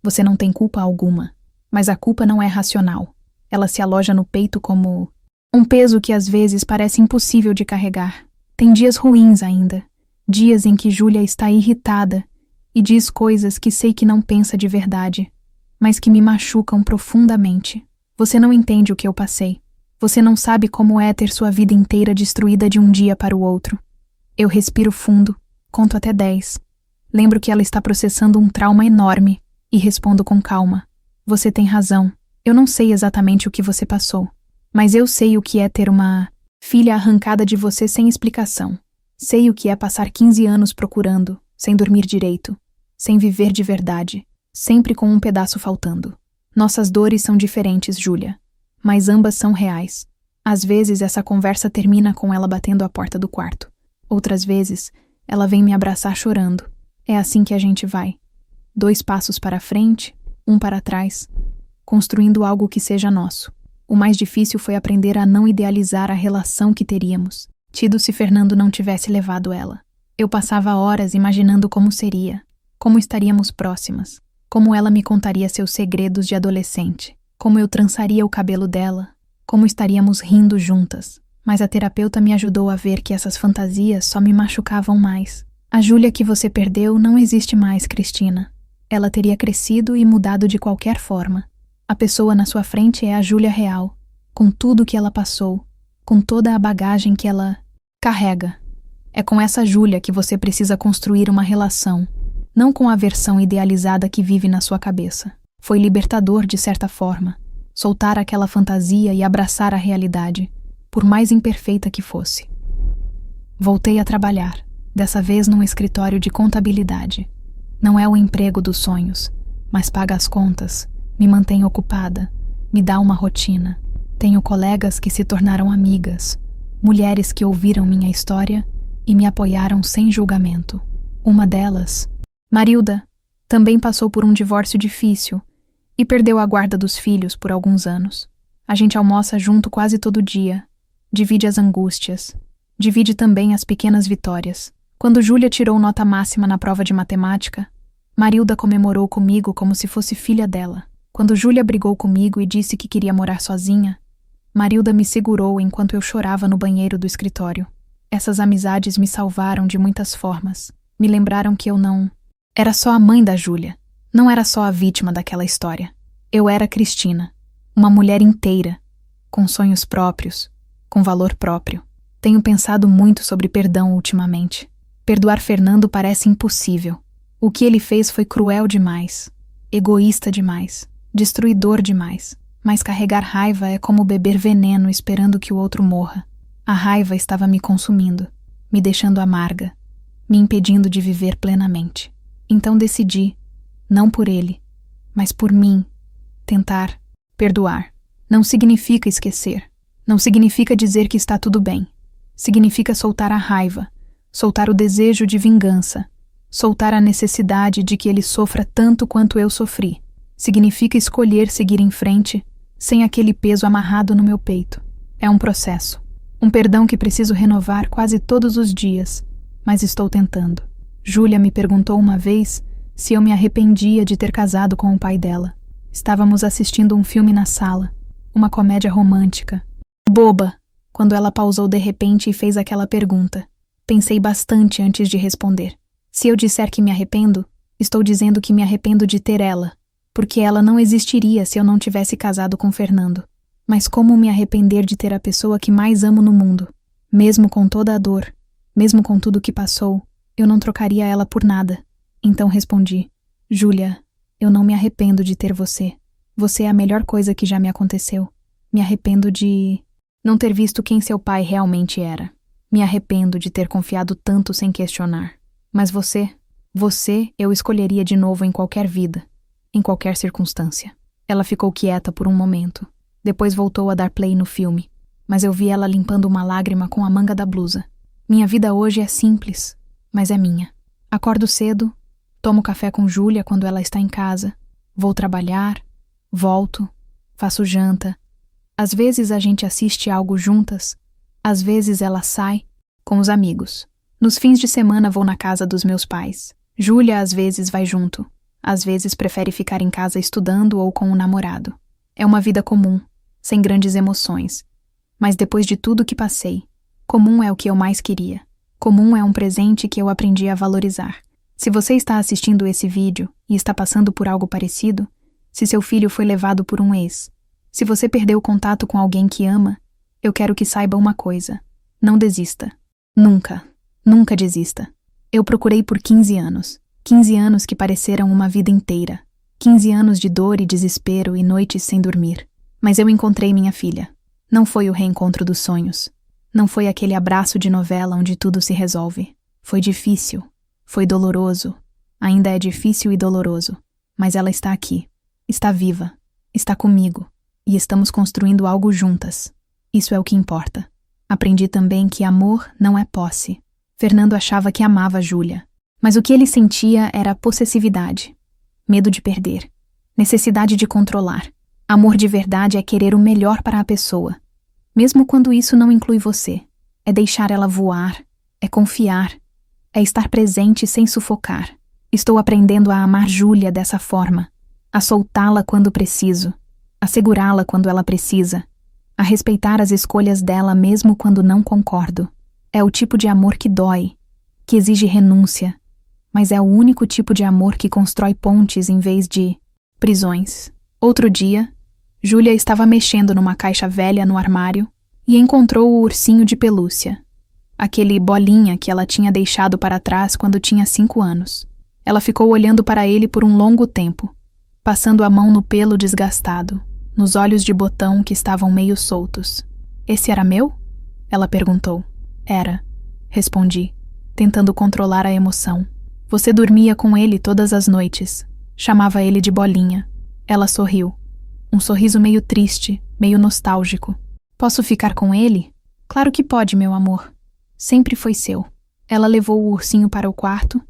Você não tem culpa alguma, mas a culpa não é racional. Ela se aloja no peito como um peso que às vezes parece impossível de carregar. Tem dias ruins ainda, dias em que Júlia está irritada e diz coisas que sei que não pensa de verdade, mas que me machucam profundamente. Você não entende o que eu passei. Você não sabe como é ter sua vida inteira destruída de um dia para o outro. Eu respiro fundo. Conto até 10. Lembro que ela está processando um trauma enorme e respondo com calma. Você tem razão. Eu não sei exatamente o que você passou, mas eu sei o que é ter uma filha arrancada de você sem explicação, Sei o que é passar 15 anos procurando, sem dormir direito, sem viver de verdade, sempre com um pedaço faltando. Nossas dores são diferentes, Júlia, mas ambas são reais. Às vezes essa conversa termina com ela batendo a porta do quarto. Outras vezes, ela vem me abraçar chorando. É assim que a gente vai. 2 passos para frente, 1 para trás, construindo algo que seja nosso. O mais difícil foi aprender a não idealizar a relação que teríamos, tido se Fernando não tivesse levado ela. Eu passava horas imaginando como seria, como estaríamos próximas, como ela me contaria seus segredos de adolescente, como eu trançaria o cabelo dela, como estaríamos rindo juntas. Mas a terapeuta me ajudou a ver que essas fantasias só me machucavam mais. A Júlia que você perdeu não existe mais, Cristina. Ela teria crescido e mudado de qualquer forma. A pessoa na sua frente é a Júlia real, com tudo que ela passou, com toda a bagagem que ela carrega. É com essa Júlia que você precisa construir uma relação, não com a versão idealizada que vive na sua cabeça. Foi libertador, de certa forma, soltar aquela fantasia e abraçar a realidade, por mais imperfeita que fosse. Voltei a trabalhar, dessa vez num escritório de contabilidade. Não é o emprego dos sonhos, mas paga as contas, me mantém ocupada, me dá uma rotina. Tenho colegas que se tornaram amigas, mulheres que ouviram minha história e me apoiaram sem julgamento. Uma delas, Marilda, também passou por um divórcio difícil e perdeu a guarda dos filhos por alguns anos. A gente almoça junto quase todo dia, divide as angústias, divide também as pequenas vitórias. Quando Júlia tirou nota máxima na prova de matemática, Marilda comemorou comigo como se fosse filha dela. Quando Júlia brigou comigo e disse que queria morar sozinha, Marilda me segurou enquanto eu chorava no banheiro do escritório. Essas amizades me salvaram de muitas formas. Me lembraram que eu não era só a mãe da Júlia, não era só a vítima daquela história. Eu era Cristina, uma mulher inteira, com sonhos próprios, com valor próprio. Tenho pensado muito sobre perdão ultimamente. Perdoar Fernando parece impossível. O que ele fez foi cruel demais, egoísta demais, destruidor demais. Mas carregar raiva é como beber veneno esperando que o outro morra. A raiva estava me consumindo, me deixando amarga, me impedindo de viver plenamente. Então decidi, não por ele, mas por mim, tentar perdoar. Não significa esquecer. Não significa dizer que está tudo bem. Significa soltar a raiva, soltar o desejo de vingança, soltar a necessidade de que ele sofra tanto quanto eu sofri. Significa escolher seguir em frente, sem aquele peso amarrado no meu peito. É um processo. Um perdão que preciso renovar quase todos os dias, mas estou tentando. Júlia me perguntou uma vez se eu me arrependia de ter casado com o pai dela. Estávamos assistindo um filme na sala, uma comédia romântica. Boba, quando ela pausou de repente e fez aquela pergunta. Pensei bastante antes de responder. Se eu disser que me arrependo, estou dizendo que me arrependo de ter ela, porque ela não existiria se eu não tivesse casado com Fernando. Mas como me arrepender de ter a pessoa que mais amo no mundo? Mesmo com toda a dor, mesmo com tudo que passou, eu não trocaria ela por nada. Então respondi, Júlia, eu não me arrependo de ter você. Você é a melhor coisa que já me aconteceu. Me arrependo de não ter visto quem seu pai realmente era. Me arrependo de ter confiado tanto sem questionar. Mas você eu escolheria de novo em qualquer vida, em qualquer circunstância. Ela ficou quieta por um momento. Depois voltou a dar play no filme, mas eu vi ela limpando uma lágrima com a manga da blusa. Minha vida hoje é simples, mas é minha. Acordo cedo, tomo café com Júlia quando ela está em casa, vou trabalhar, volto, faço janta. Às vezes a gente assiste algo juntas, às vezes ela sai com os amigos. Nos fins de semana vou na casa dos meus pais. Júlia às vezes vai junto, às vezes prefere ficar em casa estudando ou com o namorado. É uma vida comum, sem grandes emoções. Mas depois de tudo que passei, comum é o que eu mais queria. Comum é um presente que eu aprendi a valorizar. Se você está assistindo esse vídeo e está passando por algo parecido, se seu filho foi levado por um ex, se você perdeu contato com alguém que ama, eu quero que saiba uma coisa. Não desista. Nunca, nunca desista. Eu procurei por 15 anos. 15 anos que pareceram uma vida inteira. 15 anos de dor e desespero e noites sem dormir. Mas eu encontrei minha filha. Não foi o reencontro dos sonhos. Não foi aquele abraço de novela onde tudo se resolve. Foi difícil, foi doloroso. Ainda é difícil e doloroso, mas ela está aqui, está viva, está comigo, e estamos construindo algo juntas. Isso é o que importa. Aprendi também que amor não é posse. Fernando achava que amava Júlia, mas o que ele sentia era possessividade, medo de perder, necessidade de controlar. Amor de verdade é querer o melhor para a pessoa, mesmo quando isso não inclui você. É deixar ela voar, é confiar, é estar presente sem sufocar. Estou aprendendo a amar Júlia dessa forma, a soltá-la quando preciso, a segurá-la quando ela precisa, a respeitar as escolhas dela mesmo quando não concordo. É o tipo de amor que dói, que exige renúncia, mas é o único tipo de amor que constrói pontes em vez de prisões. Outro dia, Júlia estava mexendo numa caixa velha no armário e encontrou o ursinho de pelúcia, aquele bolinha que ela tinha deixado para trás quando tinha 5 anos. Ela ficou olhando para ele por um longo tempo, passando a mão no pelo desgastado, nos olhos de botão que estavam meio soltos. Esse era meu? Ela perguntou. Era, respondi, tentando controlar a emoção. Você dormia com ele todas as noites. Chamava ele de bolinha. Ela sorriu. Um sorriso meio triste, meio nostálgico. Posso ficar com ele? Claro que pode, meu amor. Sempre foi seu. Ela levou o ursinho para o quarto,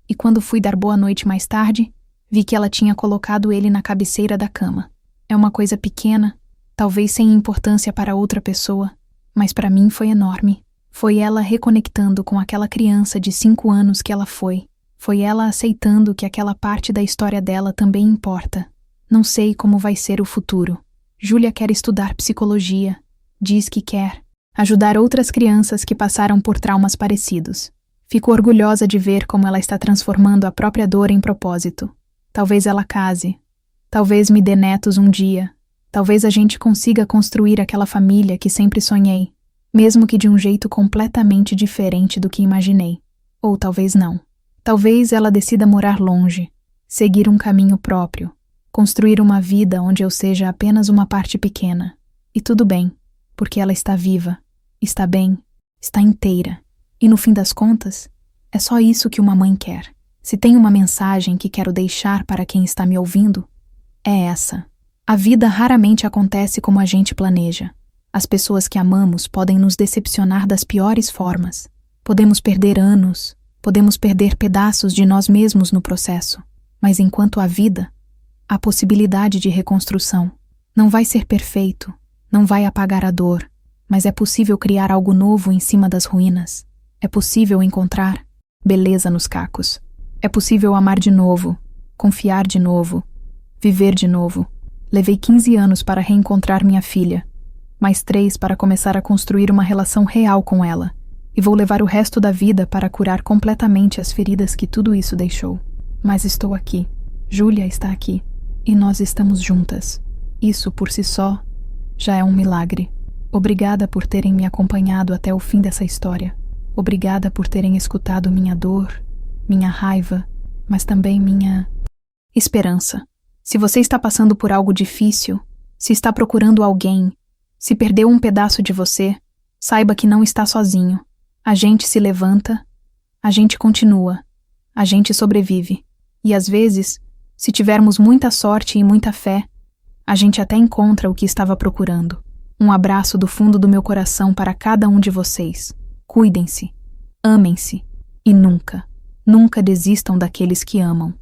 e quando fui dar boa noite mais tarde, vi que ela tinha colocado ele na cabeceira da cama. É uma coisa pequena, talvez sem importância para outra pessoa, mas para mim foi enorme. Foi ela reconectando com aquela criança de 5 anos que ela foi. Foi ela aceitando que aquela parte da história dela também importa. Não sei como vai ser o futuro. Júlia quer estudar psicologia. Diz que quer ajudar outras crianças que passaram por traumas parecidos. Fico orgulhosa de ver como ela está transformando a própria dor em propósito. Talvez ela case. Talvez me dê netos um dia. Talvez a gente consiga construir aquela família que sempre sonhei, mesmo que de um jeito completamente diferente do que imaginei. Ou talvez não. Talvez ela decida morar longe, seguir um caminho próprio, construir uma vida onde eu seja apenas uma parte pequena. E tudo bem, porque ela está viva, está bem, está inteira. E no fim das contas, é só isso que uma mãe quer. Se tem uma mensagem que quero deixar para quem está me ouvindo, é essa. A vida raramente acontece como a gente planeja. As pessoas que amamos podem nos decepcionar das piores formas. Podemos perder anos, podemos perder pedaços de nós mesmos no processo. Mas enquanto há vida, há possibilidade de reconstrução. Não vai ser perfeito, não vai apagar a dor, mas é possível criar algo novo em cima das ruínas. É possível encontrar beleza nos cacos. É possível amar de novo, confiar de novo, viver de novo. Levei 15 anos para reencontrar minha filha, mais 3 para começar a construir uma relação real com ela, e vou levar o resto da vida para curar completamente as feridas que tudo isso deixou. Mas estou aqui, Júlia está aqui, e nós estamos juntas. Isso, por si só, já é um milagre. Obrigada por terem me acompanhado até o fim dessa história. Obrigada por terem escutado minha dor, minha raiva, mas também minha esperança. Se você está passando por algo difícil, se está procurando alguém, se perdeu um pedaço de você, saiba que não está sozinho. A gente se levanta, a gente continua, a gente sobrevive. E às vezes, se tivermos muita sorte e muita fé, a gente até encontra o que estava procurando. Um abraço do fundo do meu coração para cada um de vocês. Cuidem-se, amem-se e nunca, nunca desistam daqueles que amam.